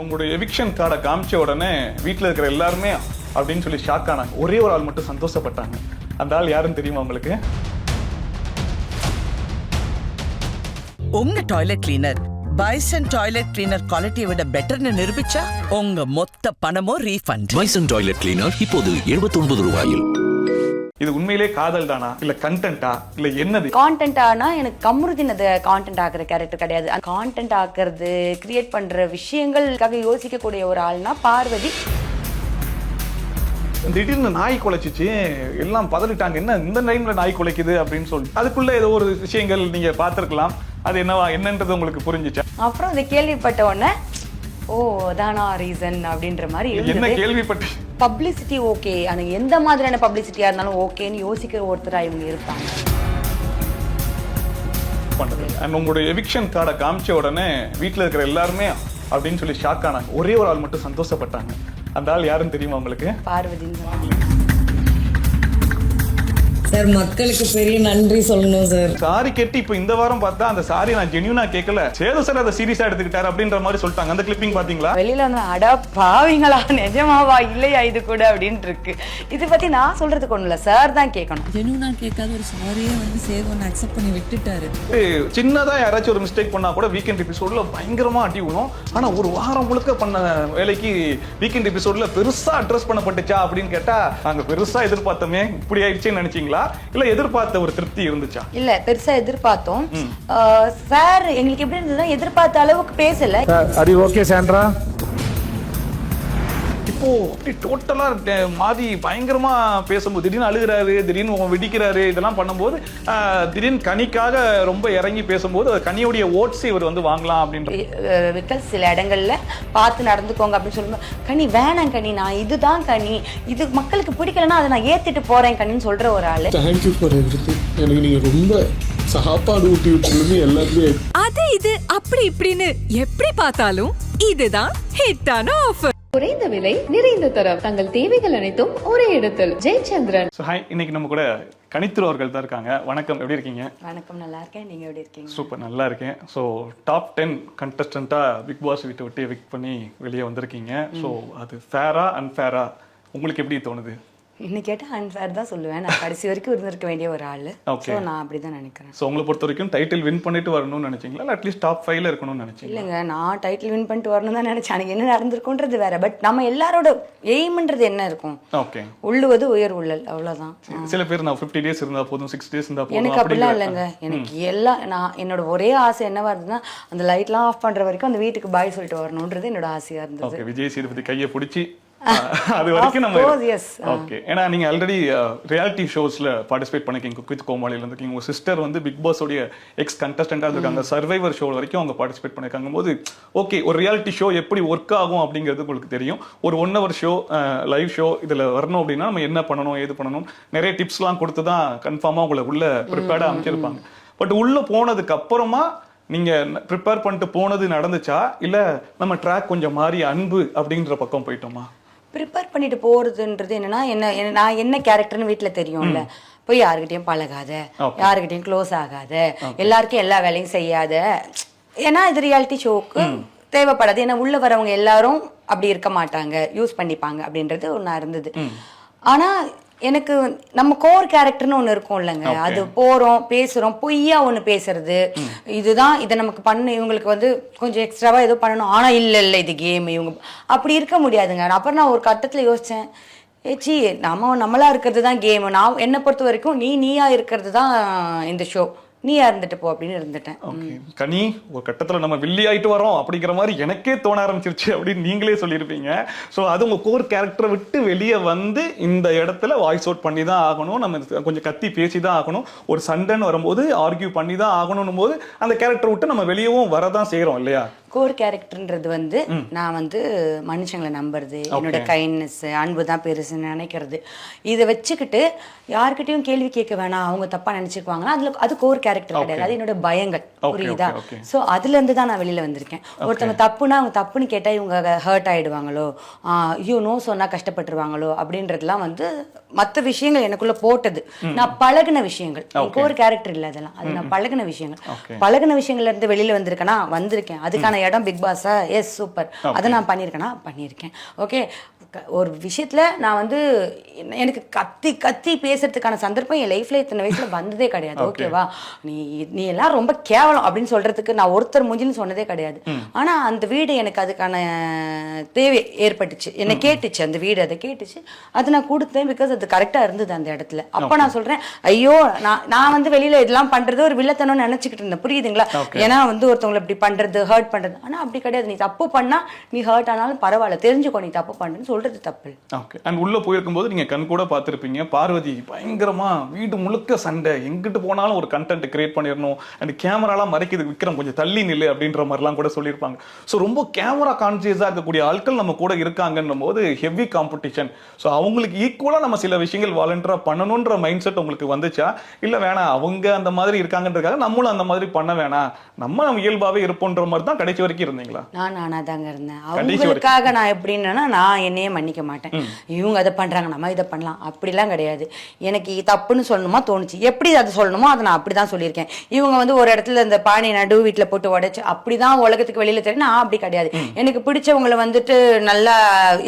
உங்களுடைய எவிக்ஷன் கார்டை காமிச்ச உடனே வீட்டில் இருக்கிற எல்லாருமே அப்படின்னு சொல்லி ஷாக் ஆனாங்க. ஒரே ஒரு ஆள் மட்டும் சந்தோஷப்பட்டாங்க. அந்த ஆள் யாருன்னு தெரியுமா உங்களுக்கு? உங்க toilet cleaner bison toilet cleaner குவாலிட்டியை விட பெட்டர்னு நிரூபிச்சா உங்க மொத்த பணமும் ரீஃபண்ட். பைசன் டாய்லெட் கிளீனர் இப்போது 79 ரூபாயில். இது உண்மையிலே காதல் தானா இல்ல கண்டென்ட்டா இல்ல என்னது? கான்டென்ட்டானா எனக்கு கமருதீன் அது கான்டென்ட் ஆக்குற கேரக்டர் கிடையாது. கான்டென்ட் ஆக்குறது கிரியேட் பண்ற விஷயங்களுக்காக யோசிக்கக்கூடிய ஒரு ஆள்னா பார்வதி. திடீர்னு நாய் குலைச்சிச்சு, எல்லாம் பதறிட்டாங்க. என்ன இந்த டைம்ல நாய் குலைக்குது அப்படின்னு சொல்லி அதுக்குள்ள ஏதோ ஒரு விஷயங்கள் நீங்க பார்த்திருக்கலாம். அது என்னன்றது உங்களுக்கு புரிஞ்சுச்சா? அப்புறம் இதை கேள்விப்பட்ட உடனே ஓ அதானா ரீசன் அப்படின்ற மாதிரி என்ன கேள்விப்பட்டு? பப்ளிசிட்டி ஓகே, ஆனா எந்த மாதிரியான பப்ளிசிட்டியா இருந்தாலும் ஓகேன்னு யோசிக்கிற ஒருத்தரா இவங்க இருப்பாங்க. உங்களுடைய எவிக்ஷன் கார்டை காமிச்ச உடனே வீட்டில் இருக்கிற எல்லாருமே அப்படின்னு சொல்லி ஷாக் ஆனாங்க. ஒரே ஒரு ஆள் மட்டும் சந்தோஷப்பட்டாங்க. அந்த ஆள் யாருன்னு தெரியுமா உங்களுக்கு? பார்வதின்னு. சார் மக்களுக்கு பெரிய நன்றி சொல்லணும் சார். சாரி கேட்டு இப்ப இந்த வாரம் பார்த்தா அந்த சாரி நான் ஜென்யூனா கேட்கல, சேது சார் அதை சீரியஸா எடுத்துக்கிட்டாரு அப்படின்ற மாதிரி சொல்லிட்டாங்க. அந்த கிளிப்பிங் பாத்தீங்களா? வெளியில வந்து அடா பாவீங்களா நிஜமாவா இல்லையா இது கூட அப்படின்னு இருக்கு. இது பத்தி நான் சொல்றதுக்கு ஒண்ணு இல்ல, சார் தான் கேட்கணும். ஜெனுனா கேட்காத ஒரு சாரியே வந்து சேது ஒன்று அக்செப்ட் பண்ணி விட்டுட்டாரு. சின்னதா யாராச்சும் ஒரு மிஸ்டேக் பண்ணா கூட வீக்கெண்ட் எபிசோட்ல பயங்கரமா அடி விழும். ஆனா ஒரு வாரம் முழுக்க பண்ண வேலைக்கு வீக்கெண்ட் எபிசோட்ல பெருசா அட்ரஸ் பண்ணப்பட்டுச்சா அப்படின்னு கேட்டா நாங்க பெருசா எதிர்பார்த்தோமே இப்படி ஆயிடுச்சுன்னு நினைச்சீங்களா இல்ல எதிர்பார்த்த ஒரு திருப்தி இருந்துச்சா? இல்ல பெருசா எதிர்பார்த்தோம் சார். எங்களுக்கு எப்படி இருந்ததுன்னா எதிர்பார்த்த அளவுக்கு பேசல. அரி ஓகே சாண்ட்ரா. இப்போ அப்படி டோட்டலா மாதி பயங்கரமா பேசும்போது திடீர்னு அழுகிறாரு, திடீர்னு வெடிக்கிறாரு, இதெல்லாம் பண்ணும்போது திடீர்னு கனிக்காக ரொம்ப இறங்கி பேசும்போது கனியோடைய ஓட்ஸ் இவர் வந்து வாங்கலாம் அப்படின்ற சில இடங்கள்ல பார்த்து நடந்துக்கோங்க அப்படின்னு சொல்லும்போது கனி வேணாம் கனி, நான் இதுதான் கனி, இது மக்களுக்கு பிடிக்கலன்னா அதை நான் ஏத்திட்டு போறேன் கனின்னு சொல்ற ஒரு ஆளு. Thank you for everything. எனக்கு நீங்க ரொம்ப சாப்பாடு ஊட்டி விட்டுருங்க எல்லாருமே. அது இது அப்படி இப்படின்னு எப்படி பார்த்தாலும் இதுதான் ஹிட்டான ஆஃபர். குறைந்த விலை நிறைந்த தரம், தங்கள் தேவைகள் அனைத்தும் ஒரே இடத்தில். ஜெயச்சந்திரன். ஹாய், இன்னைக்கு நம்ம கூட கனித்ரு அவர்கள் தான் இருக்காங்க. வணக்கம், எப்படி இருக்கீங்க? வணக்கம், நல்லா இருக்கேன். நீங்க எப்படி இருக்கீங்க? சூப்பர், நல்லா இருக்கேன். ஸோ டாப் 10 கண்டஸ்டண்டா பிக் பாஸ் விட்டு எவிக்ட் பண்ணி வெளியே வந்திருக்கீங்க. ஸோ அது ஃபேரா அன்ஃபேரா உங்களுக்கு எப்படி தோணுது? இன்னும் கேட்டா அன்ஃபேர் தான் சொல்லுவேன். நான் கடைசி வரைக்கும் இருந்திருக்க வேண்டிய ஒரு ஆளு. ஸோ நான் அப்படிதான் நினைக்கிறேன். ஸோ உங்களை பொறுத்த வரைக்கும் டைட்டில் வின் பண்ணிட்டு வரணும்னு நினைச்சீங்களா இல்லை அட்லீஸ்ட் டாப் 5ல இருக்கணும்னு நினைச்சீங்க? இல்லைங்க, நான் டைட்டில் வின் பண்ணிட்டு வரணும் தான் நினைச்சேன். எனக்கு என்ன நடந்திருக்குன்றது வேற. பட் நம்ம எல்லாரோட எய்ம்ன்றது என்ன இருக்கும்? ஓகே, உள்ளுவது உயர் உள்ளல், அவ்வளவுதான். சில பேர் நான் 50 டேஸ் இருந்தா போதும், 6 டேஸ் இருந்தா போதும். எனக்கு அப்படிலாம் இல்லைங்க. எனக்கு எல்லாம் நான் என்னோட ஒரே ஆசை என்னவா இருந்ததுன்னா அந்த லைட்லாம் ஆஃப் பண்ற வரைக்கும் அந்த வீட்டுக்கு பாய் சொல்லிட்டு வரணும்ன்றது என்னோட ஆசையா இருந்தது. ஓகே, விஜய் சேதுபதி கையை பிடிச்சி அது வரைக்கும் நம்ம. ஓகே, ஏன்னா நீங்க ஆல்ரெடி ரியாலிட்டி ஷோஸ்ல பார்ட்டிசிபேட் பண்ணிருக்கீங்க. குக் வித் கோமாளில இருந்திருக்கீங்க. உங்க சிஸ்டர் வந்து பிக் பாஸ் உடைய எக்ஸ் கண்டஸ்டண்டா இருக்காங்க. சர்வைவர் ஷோ வரைக்கும் அவங்க பார்ட்டிசிபேட் பண்ணிருக்காங்க போது ஓகே, ஒரு ரியாலிட்டி ஷோ எப்படி ஒர்க் ஆகும் அப்படிங்கிறது உங்களுக்கு தெரியும். ஒரு 1 hour ஷோ, லைவ் ஷோ இதுல வரணும் அப்படின்னா நம்ம என்ன பண்ணணும், ஏது பண்ணணும், நிறைய டிப்ஸ்லாம் கொடுத்து தான் கன்ஃபார்மா உங்களை உள்ள ப்ரிப்பேர்டா அமைச்சிருப்பாங்க. பட் உள்ள போனதுக்கு அப்புறமா நீங்க ப்ரிப்பேர் பண்ணிட்டு போனது நடந்துச்சா இல்ல நம்ம ட்ராக் கொஞ்சம் மாறி அன்பு அப்படின்ற பக்கம் போயிட்டோமா? ப்ரிப்பேர் பண்ணிட்டு போறதுன்றது என்னன்னா நான் என்ன கேரக்டர்னு வீட்டுல தெரியும்ல. போய் யாருக்கிட்டையும் பழகாத, யாருக்கிட்டையும் க்ளோஸ் ஆகாத, எல்லாருக்கும் எல்லா வேலையும் செய்யாத. ஏன்னா இது ரியாலிட்டி ஷோக்கு தேவைப்படாது. ஏன்னா உள்ள வரவங்க எல்லாரும் அப்படி இருக்க மாட்டாங்க, யூஸ் பண்ணிப்பாங்க அப்படின்றது ஒண்ணா இருந்தது. ஆனா எனக்கு நம்ம கோர் கேரக்டர்னு ஒண்ணு இருக்கும் இல்லைங்க, அது போறோம் பேசுறோம், பொய்யா ஒண்ணு பேசுறது, இதுதான் இதை நமக்கு பண்ணு, இவங்களுக்கு வந்து கொஞ்சம் எக்ஸ்ட்ராவா ஏதோ பண்ணணும். ஆனா இல்ல இது கேம், இவங்க அப்படி இருக்க முடியாதுங்க. அப்புறம் நான் ஒரு கட்டத்துல யோசிச்சேன், ஏச்சி நம்மளா இருக்கிறது தான் கேம். நான் என்னை பொறுத்த வரைக்கும் நீயா இருக்கிறது தான் இந்த ஷோ, நீயா இருந்துட்டு போ அப்படின்னு இருந்துட்டேன். கனி, ஒரு கட்டத்துல நம்ம வில்லி ஆயிட்டு வரோம் அப்படிங்கிற மாதிரி எனக்கே தோண ஆரம்பிச்சிருச்சு அப்படின்னு நீங்களே சொல்லியிருப்பீங்க. ஸோ அது உங்க கோர் கேரக்டரை விட்டு வெளியே வந்து இந்த இடத்துல வாய்ஸ் அவுட் பண்ணி தான் ஆகணும், நம்ம கொஞ்சம் கத்தி பேசி தான் ஆகணும், ஒரு சண்டைன்னு வரும்போது ஆர்கியூ பண்ணி தான் ஆகணும் போது அந்த கேரக்டரை விட்டு நம்ம வெளியவும் வரதான் செய்யறோம் இல்லையா? கோர் கேரக்டர்ன்றது வந்து நான் வந்து மனுஷங்களை நம்புறது, என்னோட கைண்ட்னஸ், அன்பு தான் பெருசுன்னு நினைக்கிறது. இதை வச்சுக்கிட்டு யார்கிட்டையும் கேள்வி கேட்க வேணாம், அவங்க தப்பா நினைச்சுக்குவாங்கன்னா அது கோர் கேரக்டர் கேரக்டர் கிடையாது, அது என்னோட பயங்கள். புரியுதா? okay. ஸோ அதுல இருந்து தான் நான் வெளியில வந்திருக்கேன். ஒருத்தவங்க தப்புனா அவங்க தப்புன்னு கேட்டா இவங்க ஹர்ட் ஆயிடுவாங்களோ, ஐயோ நோ சொன்னா கஷ்டப்பட்டுருவாங்களோ அப்படின்றதுலாம் வந்து மற்ற விஷயங்கள் எனக்குள்ள போட்டது. நான் பழகின விஷயங்கள், எனக்கு ஒரு கேரக்டர் இல்லை, அதெல்லாம் அது நான் பழகின விஷயங்கள். பழகின விஷயங்கள்ல இருந்து வெளியில வந்திருக்கேன். அதுக்கான இடம் பிக் பாஸா? S, super. அதை நான் பண்ணியிருக்கேன். ஓகே, ஒரு விஷயத்துல நான் வந்து எனக்கு கத்தி கத்தி பேசுறதுக்கான சந்தர்ப்பம் என் லைஃப்ல இத்தனை வயசுல வந்ததே கிடையாது. ஓகேவா? நீ எல்லாம் ரொம்ப கேவலம் அப்படின்னு சொல்றதுக்கு நான் ஒருத்தர் மூஞ்சின்னு சொன்னதே கிடையாது. ஆனா அந்த வீடு எனக்கு அதுக்கான தேவை ஏற்பட்டுச்சு, என்னை கேட்டுச்சு, அந்த வீடு அதை கேட்டுச்சு, அதை நான் கொடுத்தேன். பிகாஸ் அது கரெக்டா இருந்தது அந்த இடத்துல. அப்ப நான் சொல்றேன், ஐயோ நான் வந்து வெளியில இதெல்லாம் பண்றது ஒரு வில்லத்தனம் நினைச்சுக்கிட்டு இருந்தேன். புரியுதுங்களா? ஏன்னா வந்து ஒருத்தவங்களை இப்படி பண்றது, ஹர்ட் பண்றது. ஆனா அப்படி கிடையாது. நீ தப்பு பண்ணா, நீ ஹர்ட் ஆனாலும் பரவாயில்ல, தெரிஞ்சுக்கோ நீ தப்பு பண்றேன்னு சொல்றது தப்பு. ஓகே. அண்ட் உள்ள போயிருக்கும்போது நீங்க கண் கூட பார்த்திருப்பீங்க, பார்வதி பயங்கரமா வீடு முழுக்க சண்டை, எங்கிட்டு போனாலும் ஒரு கண்டென்ட் கிரியேட் பண்ணிடணும், அண்ட் கேமராலாம் மறைக்குது, விக்ரம் கொஞ்சம் தள்ளி நில்லு அப்படின்ற மாதிரிலாம் கூட சொல்லியிருப்பாங்க. ஸோ ரொம்ப கேமரா கான்சியஸா இருக்கக்கூடிய ஆட்கள் நம்ம கூட இருக்காங்கன்னும் போது ஹெவி காம்படிஷன். ஸோ அவங்களுக்கு ஈக்குவலா நம்ம சில விஷயங்கள் வாலண்டியரா பண்ணணுன்ற மைண்ட் செட் உங்களுக்கு வந்துச்சா? இல்ல வேணாம் அவங்க அந்த மாதிரி இருக்காங்கன்றதுக்காக நம்மளும் அந்த மாதிரி பண்ண வேணாம், நம்ம இயல்பாவே இருப்போன்ற மாதிரி தான் கடைசி வரைக்கும் இருந்தீங்களா? நானா தாங்க இருந்தேன். அவங்களுக்காக நான் எப்படின்னா, நான் என்னையே மன்னிக்க மாட்டேன். இவங்க அதை பண்றாங்க, நம்ம இதை பண்ணலாம், அப்படிலாம் கிடையாது. எனக்கு தப்புன்னு சொல்லணுமா தோணுச்சு, எப்படி அதை சொல்லணுமோ அதை நான் அப்படிதான் சொல்லியிருக்கேன். இவங்க வந்து ஒரு இடத்துல இந்த பானை நடு வீட்டுல போட்டு உடைச்சு அப்படிதான் உலகத்துக்கு வெளியில தெரியும். நான் அப்படி கிடையாது. எனக்கு பிடிச்சவங்களை வந்துட்டு நல்லா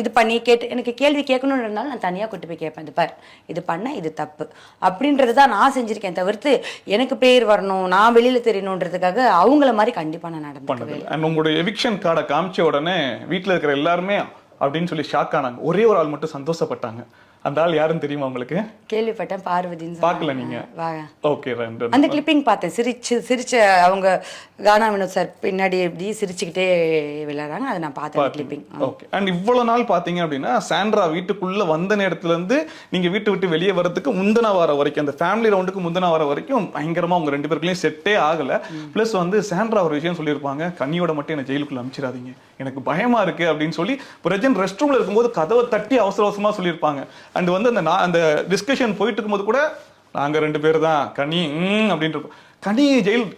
இது பண்ணி கேட்டு, எனக்கு கேள்வி கேட்கணும்னு இருந்தாலும் நான் தனியா கூட்டு போய் கேட்பேன், இது பார் இது பண்ண இது தப்பு அப்படின்றதுதான் நான் செஞ்சிருக்கேன். தவிர்த்து எனக்கு பேர் வரணும், நான் வெளியில தெரியணுன்றதுக்காக அவங்கள மாதிரி கண்டிப்பா நான் நடந்தேன். உங்களுடைய எவிக்ஷன் கார்டை காமிச்ச உடனே வீட்டுல இருக்கிற எல்லாருமே அப்படின்னு சொல்லி ஷாக் ஆனாங்க. ஒரே ஒரு ஆள் மட்டும் சந்தோஷப்பட்டாங்க. அந்த ஆள் யாருன்னு தெரியுமா உங்களுக்கு? கேள்விப்பட்டேன், பார்வதின்னு. பார்க்கல நீங்க? ஓகே. அந்த கிளிப்பிங் பார்த்தேன். சிரிச்ச அவங்க கானா வினோத் சார் பின்னாடி எப்படி சிரிச்சுக்கிட்டே விளையாடுறாங்க, அதை நான் பார்த்தேன் கிளிப்பிங். ஓகே. அண்ட் இவ்வளவு நாள் பாத்தீங்க அப்படின்னா சாண்ட்ரா வீட்டுக்குள்ள வந்த நேரத்துல இருந்து நீங்க வீட்டு விட்டு வெளியே வரதுக்கு முந்தின வாரம் வரைக்கும், அந்த ஃபேமிலி ரவுண்டுக்கு முந்தின வாரம் வரைக்கும் பயங்கரமா உங்க ரெண்டு பேருக்குள்ளயும் செட்டே ஆகல. பிளஸ் வந்து சாண்ட்ரா ஒரு விஷயம் சொல்லியிருப்பாங்க, கண்ணியோட மட்டும் என்ன ஜெயிலுக்குள்ள அனுப்பிச்சிடாதீங்க, எனக்கு பயமா இருக்கு அப்படின்னு சொல்லி பிரஜன் ரெஸ்ட் ரூம்ல இருக்கும்போது கதவை தட்டி அவசர அவசரமா சொல்லியிருப்பாங்க. அண்ட் வந்து அந்த டிஸ்கஷன் போயிட்டு இருக்கும்போது கூட நாங்க ரெண்டு பேர் தான் கனி அப்படின்ற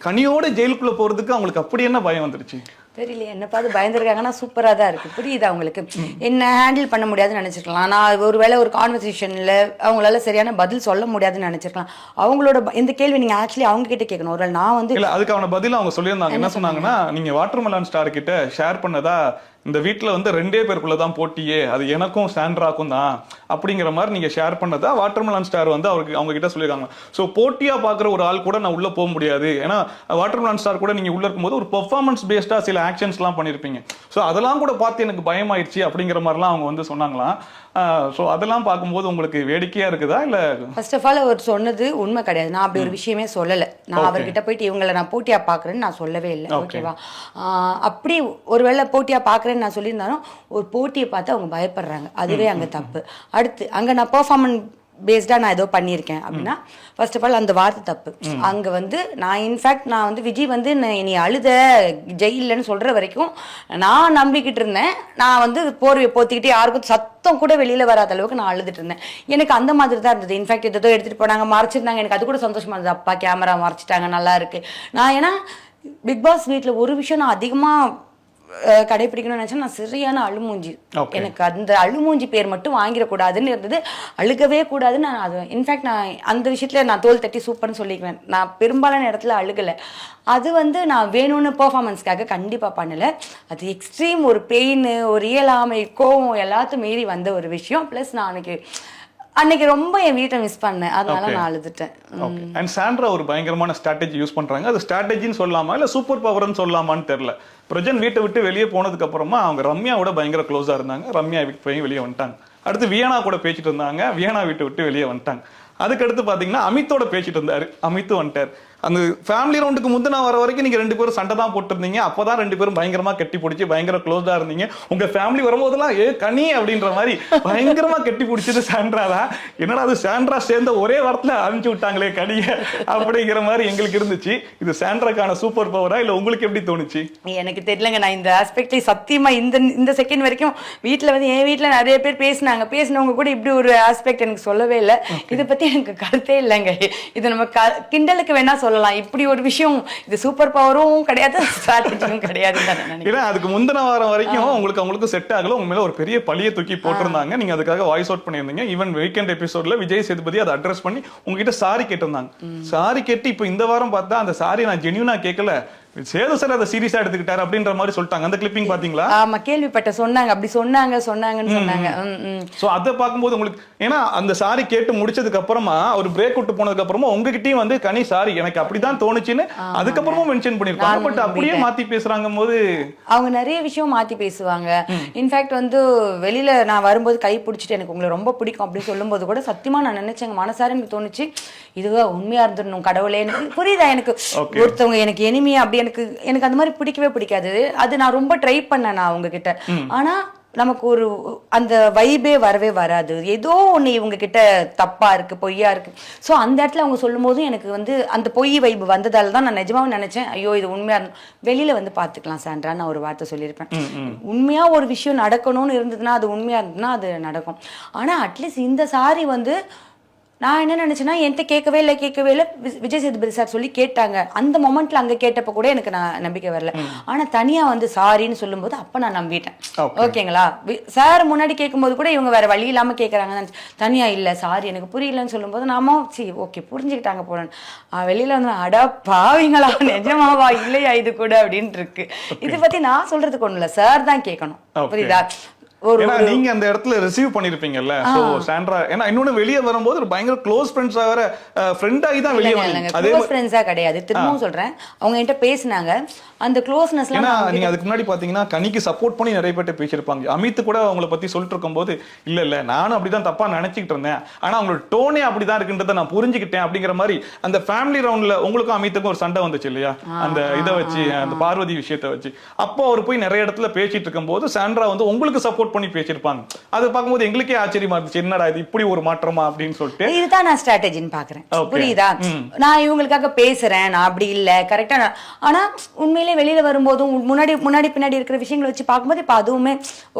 கனியோட ஜெயிலுக்குள்ள போறதுக்கு அவங்களுக்கு அப்படி என்ன பயம் வந்துருச்சு தெரியல. என்ன பார்த்து பயந்துருக்காங்கன்னா சூப்பரா தான் இருக்கு. புரியுது அவங்களுக்கு என்ன ஹேண்டில் பண்ண முடியாதுன்னு நினைச்சிருக்கலாம். நான் ஒருவேளை ஒரு கான்வர்சேஷன்ல அவங்களால சரியான பதில் சொல்ல முடியாதுன்னு நினைச்சிருக்கலாம். அவங்களோட இந்த கேள்வி நீங்க ஆக்சுவலி அவங்க கிட்ட கேட்கணும். ஒருவேளை நான் வந்து இல்ல அதுக்கான பதில் அவங்க சொல்லியிருந்தாங்க. என்ன சொன்னாங்கன்னா, நீங்க வாட்டர்மெலன் ஸ்டார் கிட்ட ஷேர் பண்ணதா, இந்த வீட்டுல வந்து 2 பேருக்குள்ளதான் போட்டியே, அது எனக்கும் சாண்ட்ராக்கும் தான் அப்படிங்கிற மாதிரி நீங்க ஷேர் பண்ணதா வாட்டர்மெலன் ஸ்டார் வந்து அவருக்கு அவங்க கிட்ட சொல்லியிருக்காங்க. ஸோ போட்டியா பாக்குற ஒரு ஆள் கூட நான் உள்ள போக முடியாது. ஏன்னா வாட்டர்மெலன் ஸ்டார் கூட நீங்க உள்ள இருக்கும்போது ஒரு பெர்ஃபார்மன்ஸ் பேஸ்டா சில ஆக்ஷன்ஸ் எல்லாம் பண்ணிருப்பீங்க. ஸோ அதெல்லாம் கூட பார்த்து எனக்கு பயமாயிடுச்சு அப்படிங்கிற மாதிரிலாம் அவங்க வந்து சொன்னாங்களாம். ஸோ அதெல்லாம் பார்க்கும்போது உங்களுக்கு வேடிக்கையா இருக்குதா? இல்ல ஃபர்ஸ்ட் ஆஃப் ஆல் அவர் சொன்னது உண்மை கிடையாது. நான் அப்படி ஒரு விஷயமே சொல்லலை. நான் அவர்கிட்ட போயிட்டு இவங்களை நான் போட்டியா பாக்குறேன்னு நான் சொல்லவே இல்லை. ஓகேவா? அப்படி ஒருவேளை போட்டியா பாக்குறேன்னு நான் சொல்லியிருந்தாலும் ஒரு போட்டியை பார்த்து அவங்க பயப்படுறாங்க, அதுவே அங்க தப்பு. அடுத்து அங்க நான் பெர்ஃபார்மன்ஸ் பேஸ்டா நான் ஏதோ பண்ணியிருக்கேன் அப்படின்னா ஃபர்ஸ்ட் ஆஃப் ஆல் அந்த வார்த்தை தப்பு. அங்க வந்து நான் இன்ஃபேக்ட் நான் வந்து விஜய் வந்து நீ அழுத ஜெயிலன்னு சொல்ற வரைக்கும் நான் நம்பிக்கிட்டு இருந்தேன். நான் வந்து போர்வையை போத்திக்கிட்டு யாருக்கும் சத்தம் கூட வெளியில வராத அளவுக்கு நான் அழுதுட்டு இருந்தேன். எனக்கு அந்த மாதிரி தான் இருந்தது. இன்ஃபேக்ட் ஏதோ எடுத்துட்டு போனாங்க, மறைச்சிருந்தாங்க, எனக்கு அது கூட சந்தோஷமா இருந்தது. அப்பா கேமரா மறைச்சிட்டாங்க, நல்லா இருக்கு. நான் ஏன்னா பிக் பாஸ் வீட்டில் ஒரு விஷயம் நான் அதிகமா கடைபிடிக்கணும்னு நினைச்சா, நான் சரியான அழுமூஞ்சி. எனக்கு அந்த அழுமூஞ்சி பேர் மட்டும் வாங்கிடக்கூடாதுன்னு இருந்தது. அழுகவே கூடாதுன்னு நான் அது இன்ஃபேக்ட் நான் அந்த விஷயத்துல நான் தோல் தட்டி சூப்பர்னு சொல்லிக்குவேன். நான் பெரும்பாலான இடத்துல அழுகலை. அது வந்து நான் வேணும்னு பெர்ஃபார்மன்ஸ்க்காக கண்டிப்பா பண்ணல. அது எக்ஸ்ட்ரீம் ஒரு பெயின், ஒரு இயலாமை, கோவம் எல்லாத்தையும் மீறி வந்த ஒரு விஷயம். பிளஸ் நான் அன்னைக்கு ரொம்ப என் வீட்டை மிஸ் பண்ணேன், அதனால நான் அழுதுட்டேன். அண்ட் சாண்ட்ரா ஒரு பயங்கரமான ஸ்ட்ராட்டஜி யூஸ் பண்றாங்க. அது ஸ்ட்ராட்டஜின்னு சொல்லலாமா இல்ல சூப்பர் பவர்னு சொல்லலாமான்னு தெரியல. பிரஜன் வீட்டை விட்டு வெளியே போனதுக்கு அப்புறமா அவங்க ரம்யாவோட பயங்கர க்ளோஸா இருந்தாங்க. ரம்யா வீட்டு போய் வெளியே வந்துட்டாங்க. அடுத்து வியனா கூட பேசிட்டு இருந்தாங்க. வியனா வீட்டை விட்டு வெளியே வந்துட்டாங்க. அதுக்கடுத்து பாத்தீங்கன்னா அமித்தோட பேசிட்டு இருந்தாரு. அமித்தும் வந்துட்டார். அந்த ஃபேமிலி ரவுண்டுக்கு முந்தின வர வரைக்கும் நீங்க 2 பேரும் சண்டை தான் போட்டுருந்தீங்க. அப்பதான் 2 பேரும் பயங்கரமா கட்டி பிடிச்சி பயங்கர க்ளோஸா இருந்தீங்க. உங்க ஃபேமிலி வரும்போதெல்லாம் கனி அப்படின்ற மாதிரி பயங்கரமா கட்டி பிடிச்சது சாண்ட்ரா தான். என்னடா அது சாண்ட்ரா சேர்ந்த ஒரே வாரத்துல அனுப்பிச்சு விட்டாங்களே கனிய அப்படிங்கிற மாதிரி எங்களுக்கு இருந்துச்சு. இது சாண்ட்ராக்கான சூப்பர் பவரா இல்ல உங்களுக்கு எப்படி தோணுச்சு? எனக்கு தெரியலங்க. நான் இந்த ஆஸ்பெக்ட்ல சத்தியமா இந்த செகண்ட் வரைக்கும் வீட்டுல வந்து என் வீட்டுல நிறைய பேர் பேசினவங்க கூட இப்படி ஒரு ஆஸ்பெக்ட் எனக்கு சொல்லவே இல்லை. இதை பத்தி எனக்கு கருத்தே இல்லைங்க. இது நம்ம கிண்டலுக்கு வேணா சொல்லலாம். இப்படி ஒரு விஷயம் இது சூப்பர் பவரும் கிடையாது, ஸ்ட்ராட்டஜியும் கிடையாதுன்னு தான் நான் நினைக்கிறேன். ஏன்னா அதுக்கு முந்தின வாரம் வரைக்கும் உங்களுக்கு செட் ஆகல, உங்க மேல ஒரு பெரிய பழிய தூக்கி போட்டிருந்தாங்க. நீங்க அதுக்காக வாய்ஸ் அவுட் பண்ணியிருந்தீங்க. ஈவன் வீக்கெண்ட் எபிசோட்ல விஜய் சேதுபதி அதை அட்ரஸ் பண்ணி உங்ககிட்ட சாரி கேட்டிருந்தாங்க. சாரி கேட்டு இப்ப இந்த வாரம் பார்த்தா அந்த சாரி நான் ஜென்யூனா கேட்கல, சேது சார் அதை சீரியஸா எடுத்துக்கிட்டாரு அப்படின்ற மாதிரி சொல்லிட்டாங்க. அந்த கிளிப்பிங் பாத்தீங்களா? ஆமா, கேள்விப்பட்ட சொன்னாங்க, அப்படி சொன்னாங்கன்னு சொன்னாங்க. சோ அத பாக்கும்போது உங்களுக்கு, ஏன்னா அந்த சாரி கேட்டு முடிச்சதுக்கு அப்புறமா ஒரு பிரேக் விட்டு போனதுக்கு அப்புறமா உங்ககிட்டயும் வந்து கனி சாரி எனக்கு அப்படிதான் தோணுச்சுன்னு அதுக்கப்புறமா மென்ஷன் பண்ணிருக்காங்க. பட் அப்படியே மாத்தி பேசுறாங்க போது அவங்க நிறைய விஷயம் மாத்தி பேசுவாங்க. இன்ஃபேக்ட் வந்து வெளியில நான் வரும்போது கை பிடிச்சிட்டு எனக்கு உங்களை ரொம்ப பிடிக்கும் அப்படின்னு சொல்லும்போது கூட சத்தியமா நான் நினைச்சேங்க, மனசார எனக்கு தோணுச்சு இதுவா உண்மையா இருந்துடணும் கடவுளே. எனக்கு புரியுதா, எனக்கு ஒருத்தவங்க எனக்கு எனிமையா அப்படி எனக்கு அந்த மாதிரி பிடிக்கவே பிடிக்காது. அது நான் ரொம்ப ட்ரை பண்ணேன் நான் அவங்க கிட்ட. ஆனா நமக்கு ஒரு அந்த வைபே வரவே வராது. ஏதோ ஒண்ணு இவங்க கிட்ட தப்பா இருக்கு, பொய்யா இருக்கு. சோ அந்த இடத்துல அவங்க சொல்லும் போதும் எனக்கு வந்து அந்த பொய் வைப்பு வந்ததால தான் நான் நிஜமாவே நினைச்சேன், ஐயோ இது உண்மையா வெளியில வந்து பாத்துக்கலாம் சாண்ட்ரா நான் ஒரு வார்த்தை சொல்லியிருப்பேன். உண்மையா ஒரு விஷயம் நடக்கணும்னு இருந்ததுன்னா, அது உண்மையா இருந்ததுன்னா அது நடக்கும். ஆனா அட்லீஸ்ட் இந்த சாரி வந்து நான் என்ன நினைச்சேன்னா, என்கிட்ட கேட்கவே இல்லை விஜய் சேதுபதி சார் சொல்லி கேட்டாங்க. அந்த மொமெண்ட்ல அங்க கேட்டப்ப கூட எனக்கு நான் நம்பிக்கை வரல. ஆனா தனியா வந்து சாரின்னு சொல்லும்போது அப்ப நான் நம்பிட்டேன். ஓகேங்களா, சார் முன்னாடி கேட்கும்போது கூட இவங்க வேற வழி இல்லாம கேட்கறாங்க. தனியா இல்ல சாரி எனக்கு புரியலன்னு சொல்லும்போது நாம சரி ஓகே புரிஞ்சுக்கிட்டாங்க போறேன். வெளியில வந்து அடா பாவீங்களா நிஜமாவா இல்லையா இது கூட அப்படின்னு இருக்கு. இதை பத்தி நான் சொல்றதுக்கு ஒண்ணு இல்ல, சார் தான் கேட்கணும். புரியுதா? நீங்க அந்த இடத்துல ரிசீவ் பண்ணிருப்பீங்கல்ல. சோ சாண்ட்ரா ஏன்னா இன்னொன்னு வெளிய வரும்போது ஒரு பயங்கர க்ளோஸ் ஃப்ரெண்ட்ஸா வேற ஃப்ரெண்ட் ஆகி தான் வெளிய வந்தீங்க. அதே க்ளோஸ் ஃப்ரெண்ட்ஸா கிடையாது. திரும்பவும் சொல்றேன், அவங்க என்கிட்ட பேசினாங்க. அந்த க்ளோஸ்னஸ்ல நீங்க அதுக்கு முன்னாடி பாத்தீங்கன்னா கனிக்கு சப்போர்ட் பண்ணி நிறைய பேர் பேசியிருப்பாங்க. அமித் கூட அவங்கள பத்தி சொல்லிட்டு இருக்கும்போது இல்ல நானும் அப்படிதான் தப்பா நினைச்சிட்டு இருந்தேன், ஆனா அவங்களோட டோனே அப்படிதான் இருக்குன்றத நான் புரிஞ்சுக்கிட்டேன் அப்படிங்கிற மாதிரி அந்த ஃபேமிலி ரவுண்ட்ல உங்களுக்கும் அமித்துக்கும் ஒரு சண்டை வந்துச்சு இல்லையா, அந்த இதை வச்சு அந்த பார்வதி விஷயத்தை வச்சு. அப்போ அவர் போய் நிறைய இடத்துல பேசிட்டு இருக்கும்போது சாண்ட்ரா வந்து உங்களுக்கு சப்போர்ட் பண்ணி பேசிருப்பாங்க. அது பார்க்கும்போது எங்களுக்கே ஆச்சரியமா இருந்துச்சு, என்னடா இது இப்படி ஒரு மாற்றமா அப்படின்னு சொல்லிட்டு. இதுதான் நான் ஸ்ட்ராட்டஜின்னு பாக்குறேன். புரியுதா? நான் இவங்களுக்காக பேசுறேன், நான் அப்படி இல்ல கரெக்டா. ஆனா உண்மையிலே வெளியில வரும்போதும் முன்னாடி பின்னாடி இருக்கிற விஷயங்களை வச்சு பார்க்கும்போது இப்ப அதுவுமே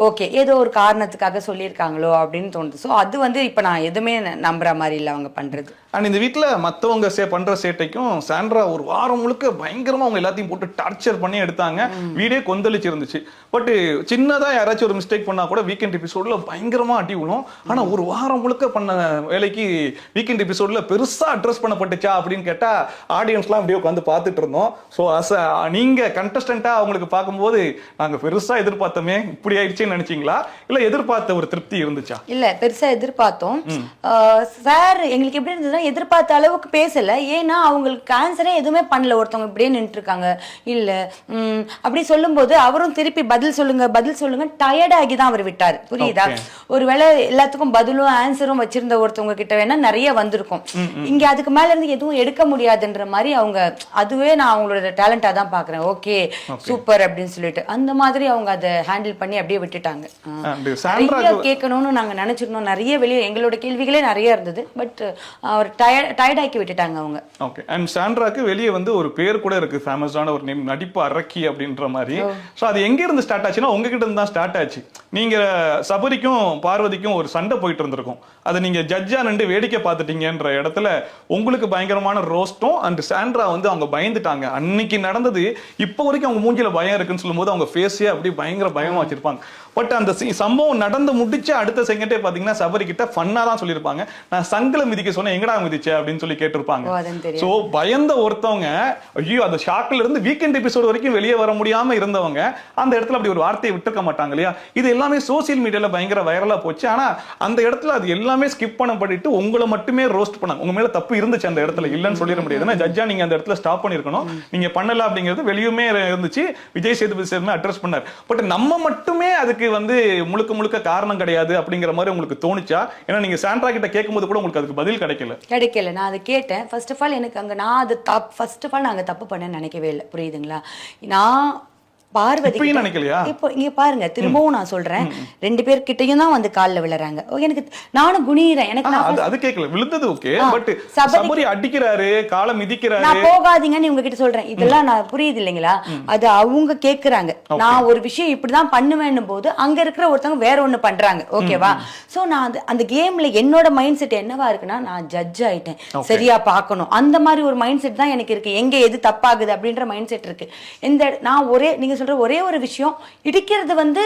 ஓகே ஏதோ ஒரு காரணத்துக்காக சொல்லியிருக்காங்களோ அப்படின்னு தோணுது. சோ அது வந்து இப்ப நான் எதுவுமே நம்புற மாதிரி இல்ல அவங்க பண்றது. அண்ட் இந்த வீட்டுல மத்தவங்க பண்ற சேட்டைக்கும் சாண்ட்ரா ஒரு வாரம் முழுக்க பயங்கரமா அவங்க எல்லாத்தையும் போட்டு டார்ச்சர் பண்ணி எடுத்தாங்க. வீடே கொந்தளிச்சு இருந்துச்சு. பட் சின்னதா யாராச்சும் ஒரு மிஸ்டேக் பண்ணா கூட வீக்கெண்ட் எபிசோட்ல பயங்கரமா அடி விழும். ஆனா ஒரு வாரம் முழுக்க பண்ண வேலைக்கு வீக்கெண்ட் எபிசோட்ல பெருசா அட்ரஸ் பண்ணப்பட்டுச்சா அப்படின்னு கேட்டா ஆடியன்ஸ்லாம் அப்படியே உட்காந்து பார்த்துட்டு இருந்தோம். ஸோ நீங்க கண்டஸ்டன்டா அவங்களுக்கு பார்க்கும்போது நாங்க பெருசா எதிர்பார்த்தோமே இப்படி ஆயிடுச்சுன்னு நினைச்சீங்களா, இல்ல எதிர்பார்த்த ஒரு திருப்தி இருந்துச்சா? இல்ல பெருசா எதிர்பார்த்தோம் சார். எங்களுக்கு எப்படி இருந்ததுன்னா எதிர்பார்த்த அளவுக்கு பேசல. ஏன்னா அவங்களுக்கு ஆன்சரே எதுவுமே பண்ணல. ஒருத்தவங்க இப்படியே நின்று இருக்காங்க இல்ல அப்படி சொல்லும் போது அவரும் திருப்பி பதில் சொல்லுங்க டயர்ட் ஆகி தான் அவர் விட்டார். புரியுதா? ஒருவேளை எல்லாத்துக்கும் பதிலும் ஆன்சரும் வச்சிருந்த ஒருத்தவங்க கிட்ட வேணா நிறைய வந்திருக்கும். இங்க அதுக்கு மேல இருந்து எதுவும் எடுக்க முடியாதுன்ற மாதிரி அவங்க, அதுவே நான் அவங்களோட டேலண்டா தான் பாக்குறேன். ஓகே சூப்பர் அப்படின்னு சொல்லிட்டு அந்த மாதிரி அவங்க அதை ஹேண்டில் பண்ணி அப்படியே விட்டுட்டாங்க. நிறைய கேட்கணும்னு நாங்க நினைச்சிருந்தோம். நிறைய வெளியே எங்களோட கேள்விகளே நிறைய இருந்தது. பட் அவர் டயர்ட் ஆக்கி விட்டுட்டாங்க அவங்க. ஓகே. அண்ட் சாண்ட்ராக்கு வெளியே வந்து ஒரு பேர் கூட இருக்கு, ஃபேமஸான ஒரு நேம், நடிப்பு அரக்கி அப்படின்ற மாதிரி. சோ அது எங்க இருந்து ஸ்டார்ட் ஆச்சுன்னா உங்ககிட்ட இருந்து தான் ஸ்டார்ட் ஆச்சு. நீங்க சபரிக்கும் பார்வதிக்கும் ஒரு சண்டை போயிட்டு இருந்திருக்கும். அதை நீங்க ஜட்ஜா நின்று வேடிக்கை பார்த்துட்டீங்கன்ற இடத்துல உங்களுக்கு பயங்கரமான ரோஸ்டும் அண்ட் சாண்ட்ரா வந்து அவங்க பயந்துட்டாங்க. அன்னைக்கு நடந்தது இப்போ வரைக்கும் அவங்க மூஞ்சில பயம் இருக்குன்னு சொல்லும் போது அவங்க ஃபேஸே அப்படி பயங்கர பயமா வச்சிருப்பாங்க. பட் அந்த சம்பவம் நடந்து முடிச்சு அடுத்த செகண்டே பாத்தீங்கன்னா சபரி கிட்ட ஃபன்னா தான் சொல்லியிருப்பாங்க, நான் சங்கல மிதிக்க சொன்னேன் எங்கடா மிதிச்ச அப்படின்னு சொல்லி கேட்டிருப்பாங்க. சோ பயந்த ஒருத்தவங்க ஐயோ அந்த ஷாக்ல இருந்து வீக்கெண்ட் எபிசோட் வரைக்கும் வெளியே வர முடியாம இருந்தவங்க அந்த இடத்துல அப்படி ஒரு வார்த்தையை விட்டுருக்க மாட்டாங்க இல்லையா. இது எல்லாமே சோசியல் மீடியால பயங்கர வைரலா போச்சு. ஆனா அந்த இடத்துல அது எல்லாமே ஸ்கிப் பண்ணப்பட்டு உங்களை மட்டுமே ரோஸ்ட் பண்ணாங்க. உங்க மேல தப்பு இருந்துச்சு அந்த இடத்துல, இல்லன்னு சொல்லிட முடியாது. ஜட்ஜா நீங்க அந்த இடத்துல ஸ்டாப் பண்ணிருக்கணும், நீங்க பண்ணல அப்படிங்கிறது வெளியுமே இருந்துச்சு. விஜய் சேதுபதி சார் அட்ரஸ் பண்ணார். பட் நம்ம மட்டுமே அதுக்கு வந்து முழுக்க காரணம் கிடையாது அப்படிங்கிற மாதிரி உங்களுக்கு தோணுச்சா? ஏன்னா நீங்க சாண்ட்ரா கிட்ட கேட்கும்போது கூட உங்களுக்கு அதுக்கு பதில் கிடைக்கல. நான் அதை கேட்டேன். ஃபர்ஸ்ட் ஆஃப் ஆல் எனக்கு அங்க நான் அது ஃபர்ஸ்ட் ஆஃப் ஆல் நாங்க தப்பு பண்ணேன்னு நினைக்கவே இல்லை. புரியுதுங்களா? நான் பார்வதி இப்பயும் நினைக்கலையா? இப்போ இங்க பாருங்க, திரும்பவும் நான் சொல்றேன், 2 பேர்கிட்டயும் தான் வந்து கால்ல விழுறாங்க. எனக்கு நானும் குனிறேன். எனக்கு அது கேட்கல, விழுந்தது ஓகே, பட் சபரி அடிக்கிறாரு, காலை மிதிக்கிறாரு. நான் போகாதீங்கன்னு இவங்க கிட்ட சொல்றேன். இதெல்லாம் நான் புரியுது இல்லைங்களா? அது அவங்க கேக்குறாங்க. நான் ஒரு விஷயம் இப்படிதான் பண்ணுவேன்னும் போது அங்க இருக்கிற ஒருத்தவங்க வேற ஒண்ணு பண்றாங்க. ஓகேவா? சோ நான் அந்த கேம்ல என்னோட மைண்ட் செட் என்னவா இருக்குன்னா, நான் ஜட்ஜ் ஆயிட்டேன், சரியா பார்க்கணும், அந்த மாதிரி ஒரு மைண்ட் செட் தான் எனக்கு இருக்கு. எங்க எது தப்பாகுது அப்படின்ற மைண்ட் செட் இருக்கு. நான் நீங்க சொல்ற ஒரே ஒரு விஷயம், இடிக்கிறது வந்து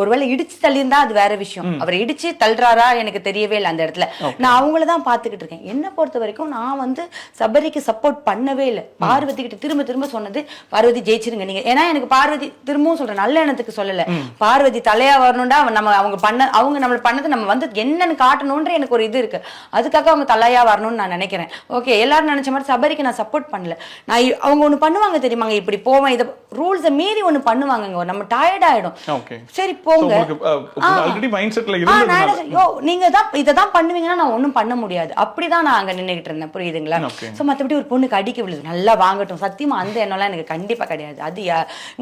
ஒருவேளை இடிச்சு தள்ளியிருந்தா அது வேற விஷயம். அவர் இடிச்சு தள்ளுறாரா எனக்கு தெரியவே இல்லை அந்த இடத்துல. நான் அவங்களதான் பாத்துக்கிட்டு இருக்கேன். என்ன பொறுத்த வரைக்கும் நான் வந்து சபரிக்கு சப்போர்ட் பண்ணவே இல்லை. பார்வதி கிட்ட திரும்ப திரும்ப சொன்னது, பார்வதி ஜெயிச்சிருங்க நீங்க. ஏன்னா எனக்கு பார்வதி, திரும்பவும் சொல்றேன், நல்ல எண்ணத்துக்கு சொல்லல, பார்வதி தலையா வரணும்டா, அவங்க நம்மள பண்ணது நம்ம வந்து என்னன்னு காட்டணும்ன்ற எனக்கு ஒரு இது இருக்கு. அதுக்காக அவங்க தலையா வரணும்னு நான் நினைக்கிறேன். ஓகே, எல்லாரும் நினைச்ச மாதிரி சபரிக்கு நான் சப்போர்ட் பண்ணல. நான் அவங்க ஒண்ணு பண்ணுவாங்க தெரியுமாங்க, இப்படி போவேன், இதை ரூல்ஸை மீறி ஒண்ணு பண்ணுவாங்க, நம்ம டயர்ட் ஆயிடும். சரி போங்க, நீங்க தான் இததான் பண்ணுவீங்கன்னா நான் ஒண்ணும் பண்ண முடியாது. அப்படிதான் நான் அங்க நின்னுகிட்டு இருந்தேன். புரியுதுங்களா? சோ மத்தபடி ஒரு பொண்ணுக்கு அடிக்க விழுது, நல்லா வாங்கட்டும், சத்தியமா அந்த எண்ணம்லாம் எனக்கு கண்டிப்பா கிடையாது. அது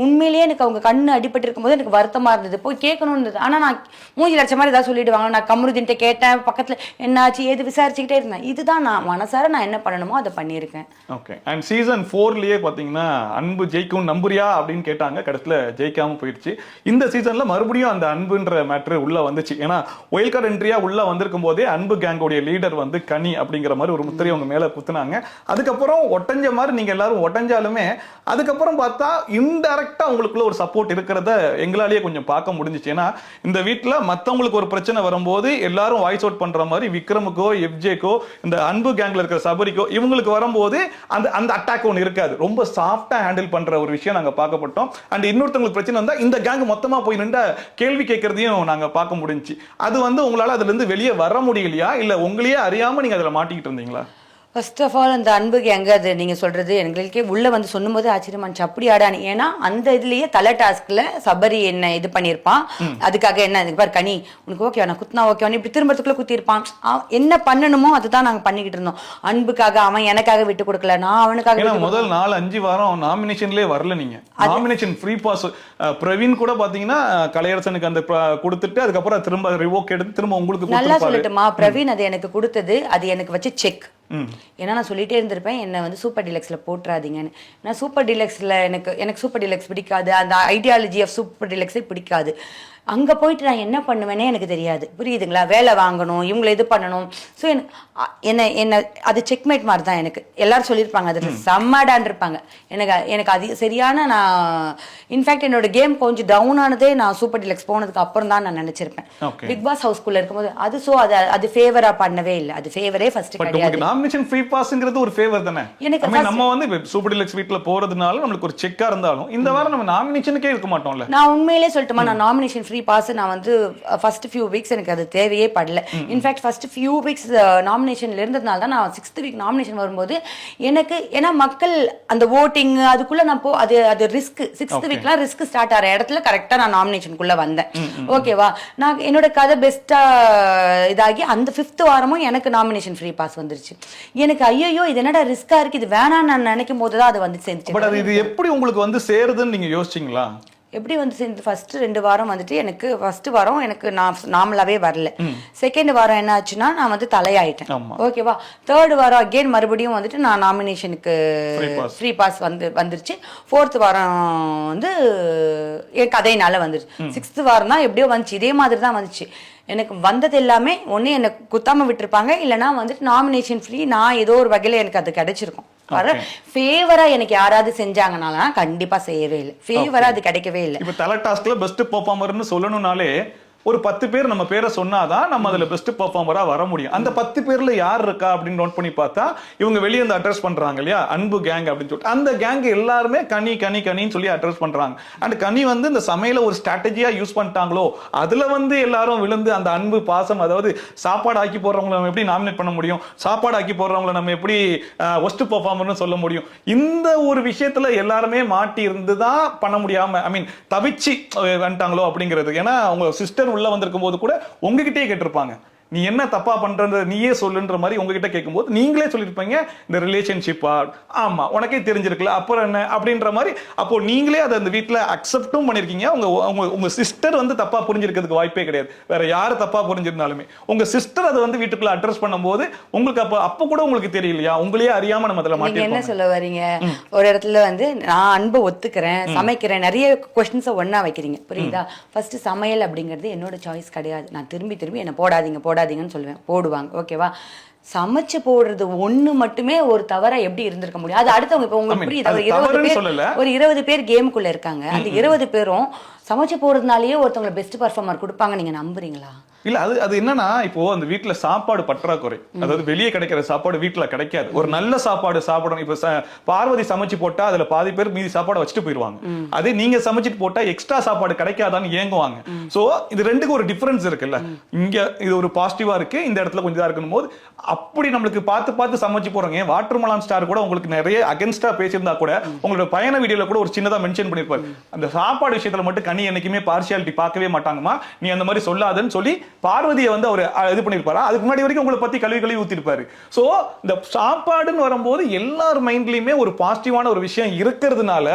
உண்மையிலேயே எனக்கு அவங்க கண்ணு அடிபட்டு இருக்கும் போது எனக்கு வருத்தமா இருந்தது, போய் கேட்கணும் இருந்தது. ஆனா நான் மூஞ்சி லட்சம் மாதிரி ஏதாவது சொல்லிடுவாங்க. நான் கமருதீன்ட்ட கேட்டேன், பக்கத்துல என்னாச்சு ஏது விசாரிச்சுக்கிட்டே இருந்தேன். இதுதான் நான் மனசார நான் என்ன பண்ணணுமோ அதை பண்ணியிருக்கேன். ஓகே. அண்ட் சீசன் 4லயே பாத்தீங்கன்னா அன்பு ஜெயிக்கும் நம்புறியா அப்படின்னு கேட்டாங்க, கடைசியில ஜெயிக்காம போயிடுச்சு. இந்த சீசன்ல மறுபடியும் அந்த அன்புன்ற மேட்டர் உள்ள வந்துச்சு. ஏன்னா ஒயில் கார்டு என்ட்ரியா உள்ள வந்திருக்கும் போதே அன்பு கேங்கோடைய லீடர் வந்து கனி அப்படிங்கிற மாதிரி ஒரு முத்திரை அவங்க மேல குத்துனாங்க. அதுக்கப்புறம் ஒட்டஞ்ச மாதிரி நீங்க எல்லாரும் ஒட்டஞ்சாலுமே அதுக்கப்புறம் பார்த்தா இன்டைரக்டா உங்களுக்குள்ள ஒரு சப்போர்ட் இருக்கிறத எங்களாலேயே கொஞ்சம் பார்க்க முடிஞ்சிச்சு. ஏன்னா இந்த வீட்டுல மத்தவங்களுக்கு ஒரு பிரச்சனை வரும்போது எல்லாரும் வாய்ஸ் அவுட் பண்ற மாதிரி விக்ரமுக்கோ எஃப்ஜேக்கோ இந்த அன்பு கேங்ல இருக்கிற சபரிக்கோ இவங்களுக்கு வரும்போது அந்த அட்டாக் ஒன்று இருக்காது. ரொம்ப சாஃப்டா ஹேண்டில் பண்ற ஒரு விஷயம் நாங்க பார்க்கப்பட்டோம். அண்ட் இன்னொருத்தவங்களுக்கு பிரச்சனை வந்தா இந்த கேங் மொத்தமா போய் நின்று கேள்வி கேட்கறதையும் நாங்க பார்க்க முடிஞ்சு. அது வந்து உங்களால அதுல இருந்து வெளியே வர முடியலையா, இல்ல உங்களையே அறியாம நீங்க அதுல மாட்டிக்கிட்டு இருந்தீங்களா? ஃபர்ஸ்ட் ஆஃப் ஆல் அந்த அன்புக்கு எங்க அது நீங்க சொல்றது எங்களுக்கே உள்ள வந்து சொல்லும் போது ஆச்சரியமாச்சு, அப்படி ஆடானு. ஏன்னா அந்த இதுலயே தலை டாஸ்க்ல சபரி என்ன இது பண்ணிருப்பான், அதுக்காக என்ன இதுக்கு பாரு கனி உனக்கு ஓகே நான் குத்துனா ஓகே இப்படி திரும்பறதுக்குள்ள குத்திருப்பான். என்ன பண்ணணுமோ அதுதான் நாங்க பண்ணிக்கிட்டு இருந்தோம். அன்புக்காக அவன் எனக்காக விட்டு கொடுக்கல, நான் அவனுக்காக. முதல் 4-5 வாரம் நாமினேஷன்லயே வரல. நீங்க நாமினேஷன் ஃப்ரீ பாஸ் பிரவீன் கூட பாத்தீங்கன்னா கலையரசனுக்கு அந்த கொடுத்துட்டு அதுக்கப்புறம் திரும்ப ரிவோக் எடுத்து திரும்ப உங்களுக்கு நல்லா சொல்லட்டுமா, பிரவீன் அது எனக்கு கொடுத்தது, அது எனக்கு வச்சு செக். ஏன்னா நான் சொல்லிட்டே இருந்திருப்பேன் என்ன வந்து சூப்பர் டிலக்ஸ்ல போட்டுறாதீங்கன்னு. நான் சூப்பர் டிலக்ஸ்ல எனக்கு சூப்பர் டிலக்ஸ் பிடிக்காது, அந்த ஐடியாலஜி ஆஃப் சூப்பர் டிலக்ஸே பிடிக்காது. அங்க போயிட்டு நான் என்ன பண்ணுவேனே எனக்கு தெரியாது. புரியுதுங்களா? வேலை வாங்கணும், இவங்களை இது பண்ணணும். ஸோ என்ன அது செக்மேட் மாதிரி தான். எனக்கு எல்லாரும் சொல்லியிருப்பாங்க அதுல செம்மடான் இருப்பாங்க. எனக்கு அது சரியான, நான் இன்ஃபேக்ட் என்னோட கேம் கொஞ்சம் டவுன் ஆனதே நான் சூப்பர் டிலக்ஸ் போனதுக்கு அப்புறம் தான் நான் நினைச்சிருப்பேன். பிக் பாஸ் ஹவுஸ்குள்ள இருக்கும்போது அது ஃபேவரா பண்ணவே இல்லை. அது ஃபேவரே ஃபர்ஸ்ட் கிடையாது. நாமினேஷன் ஃப்ரீ பாஸ்ங்கிறது ஒரு ஃபேவர் தானே. எனக்கு நம்ம வந்து சூப்பர் டிலக்ஸ் வீட்ல போறதுனால நமக்கு ஒரு செக்கா இருந்தாலும் இந்த வாரம் நம்ம நாமினேஷனுக்கே இருக்க மாட்டோம்ல. நான் உண்மையிலே சொல்லட்டுமா, நான் நாமினேஷன் ஃப்ரீ பாஸ் நான் வந்து ஃபர்ஸ்ட் ஃபியூ வீக்ஸ் எனக்கு அது தேவையே படல. இன்ஃபேக்ட் ஃபர்ஸ்ட் ஃபியூ வீக்ஸ் நாமினேஷன்ல இருந்ததுனால தான் நான் 6th வீக் நாமினேஷன் வரும்போது எனக்கு, ஏன்னா மக்கள் அந்த ஓட்டிங் அதுக்குள்ள நான் அது ரிஸ்க் 6th வீக்லாம் ரிஸ்க் ஸ்டார்ட் ஆகிற இடத்துல கரெக்டா நான் நாமினேஷனுக்குள்ள வந்தேன். ஓகேவா? நான் என்னோட கதை பெஸ்டா இதாகி அந்த 5th வாரமும் எனக்கு நாமினேஷன் ஃப்ரீ பாஸ் வந்துருச்சு. எனக்கு ஐயோ இது என்னடா ரிஸ்கா இருக்கு, இது வேணான்னு நான் நினைக்கும் போதுதான் அது வந்து சேர்ந்துச்சு. பட் இது எப்படி உங்களுக்கு வந்து சேருதுன்னு நீங்க யோசிச்சீங்களா? எப்படி வந்து சேர்ந்து ஃபர்ஸ்ட் 2 வாரம் வந்துட்டு எனக்கு ஃபர்ஸ்ட் வாரம் எனக்கு நான் நார்மலாவே வரல. செகண்ட் வாரம் என்ன ஆச்சுன்னா நான் வந்து தலையாயிட்டேன். ஓகேவா? 3rd வாரம் அகைன் மறுபடியும் வந்துட்டு நான் நாமினேஷனுக்கு ஃப்ரீ பாஸ் வந்துருச்சு. 4th வாரம் வந்து என் கதையினால வந்துருச்சு. 6th வாரம் தான் எப்படியோ வந்துச்சு, இதே மாதிரி தான் வந்துச்சு. எனக்கு வந்தது எல்லாமே ஒண்ணு என்ன குத்தாம விட்டுருப்பாங்க, இல்லைன்னா வந்துட்டு நாமினேஷன் ஃப்ரீ நான் ஏதோ ஒரு வகையில எனக்கு அது கிடைச்சிருக்கும். ஃபேவரா எனக்கு யாராவது செஞ்சாங்கனால கண்டிப்பா செய்யவே இல்லை. ஃபேவரா அது கிடைக்கவே இல்லை. இப்ப தலை டாஸ்க்ல பெஸ்ட் பெர்ஃபார்மர்னு சொல்லணும்னாலே ஒரு 10 பேர் நம்ம பேரை சொன்னாதான் நம்ம அதுல பெஸ்ட் பெர்ஃபார்மரா வர முடியும். அந்த 10 பேர்ல யார் இருக்கா அப்படின்னு நோட் பண்ணி பார்த்தா இவங்க வெளியே வந்து அட்ரஸ் பண்றாங்க இல்லையா, அன்பு கேங் அப்படின்னு சொல்லிட்டு. அந்த கேங் எல்லாருமே கனின்னு சொல்லி அட்ரஸ் பண்றாங்க. அண்ட் கனி வந்து இந்த சமையல ஒரு ஸ்ட்ராட்டஜியா யூஸ் பண்ணிட்டாங்களோ, அதுல வந்து எல்லாரும் விழுந்து அந்த அன்பு பாசம், அதாவது சாப்பாடு ஆக்கி போடுறவங்களை நம்ம எப்படி நாமினேட் பண்ண முடியும், சாப்பாடு ஆக்கி போடுறவங்களை நம்ம எப்படி ஒஸ்ட் பெர்ஃபார்மர்னு சொல்ல முடியும். இந்த ஒரு விஷயத்துல எல்லாருமே மாட்டி இருந்துதான் பண்ண முடியாம, ஐ மீன் தவிச்சு வந்துட்டாங்களோ அப்படிங்கிறது. ஏன்னா அவங்க சிஸ்டர் உள்ள வந்திருக்கும் போது கூட உங்ககிட்டயே கேட்டிருப்பாங்க, நீ என்ன தப்பா பண்றத நீயே சொல்லுன்ற மாதிரி உங்ககிட்ட கேட்கும்போது நீங்களே சொல்லிருப்பீங்க இந்த ரிலேஷன்ஷிப்பா, ஆமா உனக்கே தெரிஞ்சிருக்கல அப்புறம் என்ன அப்படின்ற மாதிரி. அப்போ நீங்களே அதை அந்த வீட்டுல அக்செப்டும் பண்ணிருக்கீங்க. உங்க சிஸ்டர் வந்து தப்பா புரிஞ்சிருக்கிறதுக்கு வாய்ப்பே கிடையாது. வேற யாரு தப்பா புரிஞ்சிருந்தாலுமே உங்க சிஸ்டர் அதை வந்து வீட்டுக்குள்ள அட்ரஸ் பண்ணும்போது உங்களுக்கு அப்ப கூட உங்களுக்கு தெரியலையா, உங்களையே அறியாம நம்ம அதுல நீங்க என்ன மாட்டிருக்கோம். சொல்ல வரீங்க? ஒரு இடத்துல வந்து நான் அன்பை ஒத்துக்கிறேன், சமைக்கிறேன், நிறைய கொஸ்டின்ஸை ஒண்ணா வைக்கிறீங்க, புரியுதா? ஃபர்ஸ்ட் சமையல் அப்படிங்கிறது என்னோட சாய்ஸ் கிடையாது. நான் திரும்பி என்ன போடாதீங்கன்னு சொல்லுவேன், போடுவாங்க, ஓகேவா? சமைச்சு போடுறது ஒண்ணு மட்டுமே ஒரு தவறா எப்படி இருந்திருக்க முடியும்? அது அடுத்தவங்க இப்ப உங்களுக்கு புரியுது, ஒரு 20 பேர் கேமுக்குள்ள இருக்காங்க, அந்த 20 பேரும் சமைச்சு போடுறதுனாலயே ஒருத்தவங்க பெஸ்ட் பர்ஃபார்மர் கொடுப்பாங்க, நீங்க நம்புறீங்களா? இல்ல அது என்னன்னா, இப்போ அந்த வீட்டுல சாப்பாடு பற்றாக்குறை, அதாவது வெளியே கிடைக்கிற சாப்பாடு வீட்டுல கிடைக்காது. ஒரு நல்ல சாப்பாடு சாப்பிடணும். இப்ப பார்வதி சமைச்சு போட்டா அதுல பாதி பேர் மீதி சாப்பாடு வச்சுட்டு போயிருவாங்க. அதே நீங்க சமைச்சிட்டு போட்டா எக்ஸ்ட்ரா சாப்பாடு கிடைக்காதான்னு ஏங்குவாங்க. சோ இது ரெண்டுக்கும் ஒரு டிஃபரன்ஸ் இருக்குல்ல. இங்க இது ஒரு பாசிட்டிவா இருக்கு, இந்த இடத்துல கொஞ்சம் இதா இருக்கணும் போது அப்படி நம்மளுக்கு பார்த்து சமைச்சு போறாங்க. வாட்டர் மலான் ஸ்டார் கூட உங்களுக்கு நிறைய அகென்ஸ்டா பேசியிருந்தா கூட உங்களோட பயண வீடியோல கூட ஒரு சின்னதா மென்ஷன் பண்ணிருப்பாரு, அந்த சாப்பாடு விஷயத்துல மட்டும் கனி என்னைக்குமே பார்ஷியாலிட்டி பார்க்கவே மாட்டாங்கம்மா, நீ அந்த மாதிரி சொல்லாதன்னு சொல்லி பார்வதியை வந்து அவர் இது பண்ணிருப்பாரு. அதுக்கு முன்னாடி வரைக்கும் உங்களை பத்தி கழுவி ஊத்திருப்பாரு. சோ இந்த சாப்பாடுன்னு வரும்போது எல்லார் மைண்ட்லயுமே ஒரு பாசிட்டிவான ஒரு விஷயம் இருக்கிறதுனால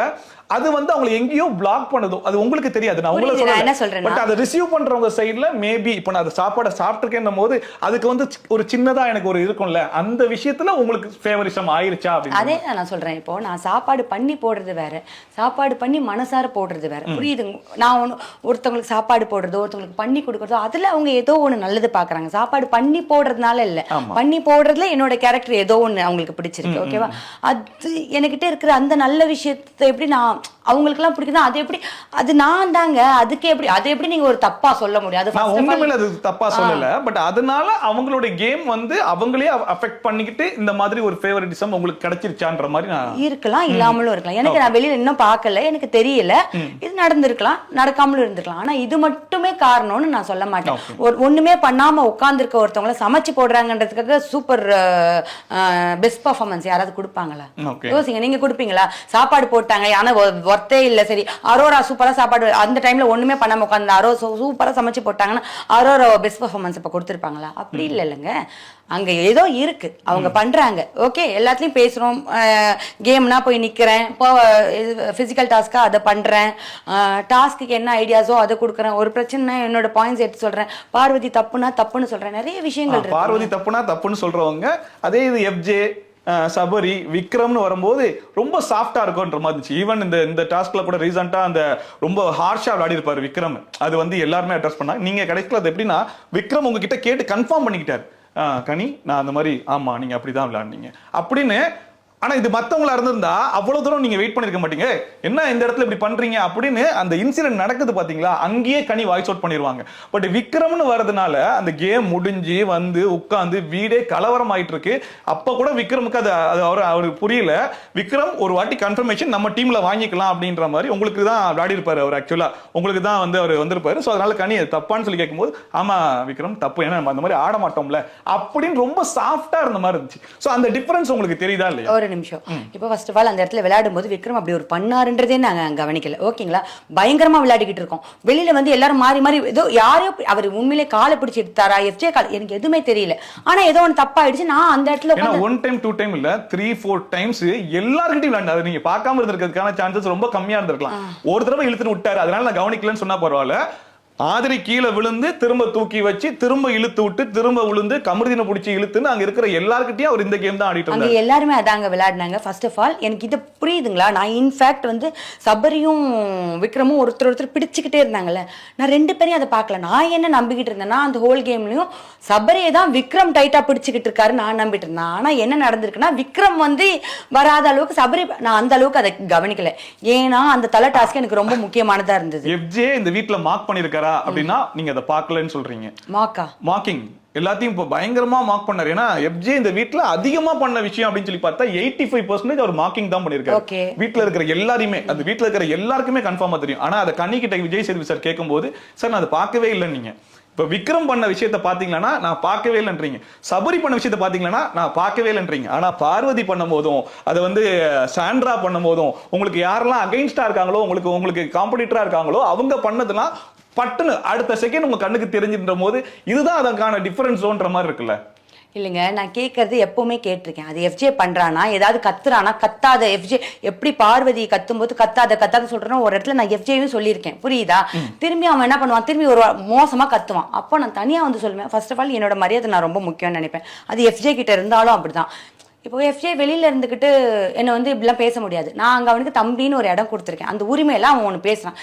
அது வந்து அவங்களை எங்கேயோ பிளாக் பண்ணுதோ அது உங்களுக்கு தெரியாது. நான் உங்களை என்ன சொல்றேன், பட் அதை ரிசீவ் பண்றவங்க சைடுல மேபி இப்ப நான் அந்த சாப்பாடை சாப்பிட்டுருக்கேன் போது அதுக்கு வந்து ஒரு சின்னதா எனக்கு ஒரு இருக்கும்ல, அந்த விஷயத்துல உங்களுக்கு ஃபேவரிசம் ஆயிருச்சா அப்படின்னு அதே நான் சொல்றேன். இப்போ நான் சாப்பாடு பண்ணி போடுறது வேற, சாப்பாடு பண்ணி மனசார போடுறது வேற, புரியுது? நான் ஒருத்தவங்களுக்கு சாப்பாடு போடுறதோ ஒருத்தவங்களுக்கு பண்ணி கொடுக்கறதோ அதுல அவங்க ஏதோ ஒண்ணு நல்லது பாக்குறாங்க. சாப்பாடு பண்ணி போடுறதுனால இல்ல, பண்ணி போடுறதுல என்னோட கேரக்டர் ஏதோ ஒண்ணு அவங்களுக்கு பிடிச்சிருக்கு, ஓகேவா? அது என்கிட்ட இருக்கிற அந்த நல்ல விஷயத்தை எப்படி நான் அவங்களுக்கு எல்லாம் பிடிக்குதா, அது எப்படி அது நான் தாங்க, அதுக்கு எப்படி அதை எப்படி நீங்க ஒரு தப்பா சொல்ல முடியாது? நான் உங்க மேல அது தப்பா சொல்லல, பட் அதனால அவங்களோட கேம் வந்து அவங்களே அஃபெக்ட் பண்ணிக்கிட்டு இந்த மாதிரி ஒரு ஃபேவரிட்டிசம் உங்களுக்கு கிடைச்சிருச்சான்ற மாதிரி நான் இருக்கலாம், இல்லாமலும் இருக்கலாம். எனக்கு நான் வெளியில இன்னும் பார்க்கல, எனக்கு தெரியல, இது நடந்திருக்கலாம், நடக்காமலும் இருந்திருக்கலாம். ஆனா இது மட்டுமே காரணம்னு நான் சொல்ல மாட்டேன். ஒண்ணுமே பண்ணாம உட்கார்ந்து இருக்க ஒருத்தவங்கள சமைச்சு போடுறாங்கன்றதுக்காக சூப்பர் பெஸ்ட் பர்ஃபார்மன்ஸ் யாராவது கொடுப்பாங்களா? யோசிங்க, நீங்க கொடுப்பீங்களா? சாப்பாடு போட்டாங்க ஆனா ஒர்த்தே இல்ல, சரி அரோரா சூப்பரா சாப்பாடு அந்த டைம்ல ஒண்ணுமே பண்ணாம உட்காந்து அரோ சூப்பரா சமைச்சு போட்டாங்கன்னா அரோரா பெஸ்ட் பர்ஃபார்மன்ஸ் இப்ப கொடுத்திருப்பாங்களா? அப்படி இல்லைங்க, அங்க ஏதோ இருக்கு, அவங்க பண்றாங்க, ஓகே, எல்லாத்துலயும் பேசுறோம், கேம்னா போய் நிக்கிறேன், இப்போ பிசிக்கல் டாஸ்கா அதை பண்றேன், டாஸ்க்கு என்ன ஐடியாஸோ அதை கொடுக்குறேன், ஒரு பிரச்சனை என்னோட பாயிண்ட்ஸ் எடுத்து சொல்றேன், பார்வதி தப்புனா தப்புன்னு சொல்றேன், நிறைய விஷயங்கள் இருக்கு. பார்வதி தப்புனா தப்புன்னு சொல்றவங்க அதே இது எஃப்ஜே சபரி விக்ரம்னு வரும்போது ரொம்ப சாஃப்டா இருக்கும்ன்ற மாதிரி இருந்துச்சு. ஈவன் இந்த டாஸ்க்ல கூட ரீசெண்டா அந்த ரொம்ப ஹார்ஷா விளையாடி இருப்பாரு விக்ரம், அது வந்து எல்லாருமே அட்ரஸ் பண்ணாங்க. நீங்க கடைசியில் அது எப்படின்னா விக்ரம் உங்ககிட்ட கேட்டு கன்ஃபார்ம் பண்ணிக்கிட்டாரு, கனி நான் அந்த மாதிரி ஆமா நீங்க அப்படிதான் விளையாடுனீங்க அப்படின்னு. ஆனா இது மத்தவங்களா இருந்திருந்தா அவ்வளவு தூரம் நீங்க வெயிட் பண்ணிருக்க மாட்டீங்க, என்ன இந்த இடத்துல இப்படி பண்றீங்க அப்படின்னு. அந்த இன்சிடென்ட் நடக்குது பாத்தீங்களா, அங்கேயே கனி வாய்ஸ் அவுட் பண்ணிடுவாங்க. பட் விக்ரம்னு வரதுனால அந்த கேம் முடிஞ்சு வந்து உட்கார்ந்து வீடே கலவரம் ஆயிட்டு இருக்கு. அப்ப கூட விக்ரமுக்கு அது அவருக்கு புரியல. விக்ரம் ஒரு வாட்டி கன்ஃபர்மேஷன் நம்ம டீம்ல வாங்கிக்கலாம் அப்படின்ற மாதிரி உங்களுக்கு தான் விளையாடி இருப்பாரு அவர், ஆக்சுவலா உங்களுக்கு தான் வந்து அவர் வந்திருப்பாரு. ஸோ அதனால கனி தப்பான்னு சொல்லி கேட்கும்போது ஆமா விக்ரம் தப்பு, ஏன்னா நம்ம அந்த மாதிரி ஆட மாட்டோம்ல அப்படின்னு ரொம்ப சாஃப்டா இருந்த மாதிரி இருந்துச்சு. ஸோ அந்த டிஃபரன்ஸ் உங்களுக்கு தெரியுதா இல்லையா? நிமிஷம். இப்போ ஃபர்ஸ்ட் ஆஃப் ஆல் அந்த இடத்துல விளையாடும் போது விக்ரம் அப்படி ஒரு பண்ணாருன்றதே நாங்க கவனிக்கல, ஓகேங்களா? பயங்கரமா விளையாடிக்கிட்டு இருக்கோம், வெளியில வந்து எல்லாரும் மாறி மாறி ஏதோ யாரையோ அவர் உண்மையிலே காலை பிடிச்சி எடுத்தாரா எஃப்ஜே கால் எனக்கு எதுவுமே தெரியல. ஆனா ஏதோ ஒன்று தப்பாயிடுச்சு. நான் அந்த இடத்துல ஒன் டைம் 2 டைம் இல்ல 3-4 டைம்ஸ் எல்லார்கிட்டையும் விளையாண்டாரு. நீங்க பார்க்காம இருந்திருக்கிறதுக்கான சான்சஸ் ரொம்ப கம்மியா இருந்திருக்கலாம். ஒரு தடவை இழுத்துட்டு விட்டாரு, அதனால நான் கவனிக்கலன்னு சொன்னா பரவாயில்ல. ஆதிரி கீழே விழுந்து திரும்ப தூக்கி வச்சு திரும்ப இழுத்து விட்டு திரும்ப விழுந்து கமர்தினை பிடிச்சி இழுத்துன்னு அங்க இருக்கிற எல்லார்கிட்டயும் அவர் இந்த கேம் தான் ஆடிட்டு இருந்தாரு. அங்க எல்லாருமே அதாங்க விளையாடினாங்க. ஃபர்ஸ்ட் ஆஃப் ஆல் எனக்கு இது புரியுதுங்களா? நான் இன்ஃபேக்ட் வந்து சபரியும் விக்ரமும் ஒருத்தர் பிடிச்சிக்கிட்டே இருந்தாங்கல்ல, நான் 2 பேரையும் அதை பார்க்கல. நான் என்ன நம்பிக்கிட்டு இருந்தேன்னா அந்த ஹோல் கேம்லயும் சபரியை தான் விக்ரம் டைட்டா பிடிச்சிக்கிட்டு இருக்காரு நான் நம்பிட்டு இருந்தேன். ஆனா என்ன நடந்திருக்குன்னா விக்ரம் வந்து வராத அளவுக்கு சபரி நான் அந்த அளவுக்கு அதை கவனிக்கல. ஏன்னா அந்த தலை டாஸ்க் எனக்கு ரொம்ப முக்கியமானதா இருந்தது. எஃப்ஜே இந்த வீட்ல மார்க் பண்ணிருக்காரா அப்படின்னா நீங்க அதை பார்க்கலன்னு சொல்றீங்க. மார்க்கிங் எல்லாத்தையும் இப்போ பயங்கரமா மார்க் பண்ணாரு. ஏன்னா எஃப்ஜே இந்த வீட்ல அதிகமா பண்ண விஷயம் அப்படின்னு சொல்லி பார்த்தா 85% அவர் மார்க்கிங் தான் பண்ணிருக்காரு. வீட்ல இருக்கிற எல்லாரையுமே அந்த வீட்ல இருக்கிற எல்லாருக்குமே கன்ஃபார்மா தெரியும். ஆனா அதை கண்ணி கிட்ட விஜய் சேதுபதி சார் கேட்கும்போது சார் நான் அதை பார்க்கவே இல்லைன்னு நீங்க. இப்ப விக்ரம் பண்ண விஷயத்தை பாத்தீங்கன்னா நான் பார்க்கவே இல்லைன்றீங்க, சபரி பண்ண விஷயத்தை பாத்தீங்கன்னா நான் பார்க்கவே இல்லைன்றீங்க. ஆனா பார்வதி பண்ணும் போதும் அதை வந்து சாண்ட்ரா பண்ணும் போதும் உங்களுக்கு யாரெல்லாம் அகைன்ஸ்டா இருக்காங்களோ உங்களுக்கு காம்படிட்டரா இருக்காங்களோ அவங்க பண்ணதெல்லாம் பட்டுன்னு அடுத்த செகண்ட் உங்க கண்ணுக்கு தெரிஞ்சின்ற போது இதுதான் அதற்கான டிஃபரன்ஸ் ஜோன்ற மாதிரி இருக்குல்ல. இல்லைங்க, நான் கேட்கறது எப்பவுமே கேட்டிருக்கேன். அது எஃப்ஜே பண்றானா, ஏதாவது கத்துறானா, கத்தாத எஃப்ஜே எப்படி பார்வதி கத்தும்போது கத்தாத சொல்றேன்னா ஒரு இடத்துல நான் எஃப்ஜேயும் சொல்லியிருக்கேன், புரியுதா? திரும்பி அவன் என்ன பண்ணுவான், திரும்பி ஒரு மோசமா கத்துவான். அப்போ நான் தனியா வந்து சொல்லுவேன், ஃபர்ஸ்ட் ஆஃப் ஆல் என்னோட மரியாதை நான் ரொம்ப முக்கியம்னு நினைப்பேன். அது எஃப்ஜே கிட்ட இருந்தாலும் அப்படிதான். இப்போ எஃப்ஜே வெளியில இருந்துக்கிட்டு என்னை வந்து இப்படிலாம் பேச முடியாது. நான் அங்கே அவனுக்கு தம்பின்னு ஒரு இடம் கொடுத்துருக்கேன். அந்த உரிமையெல்லாம் அவன் ஒன்று பேசுறான்.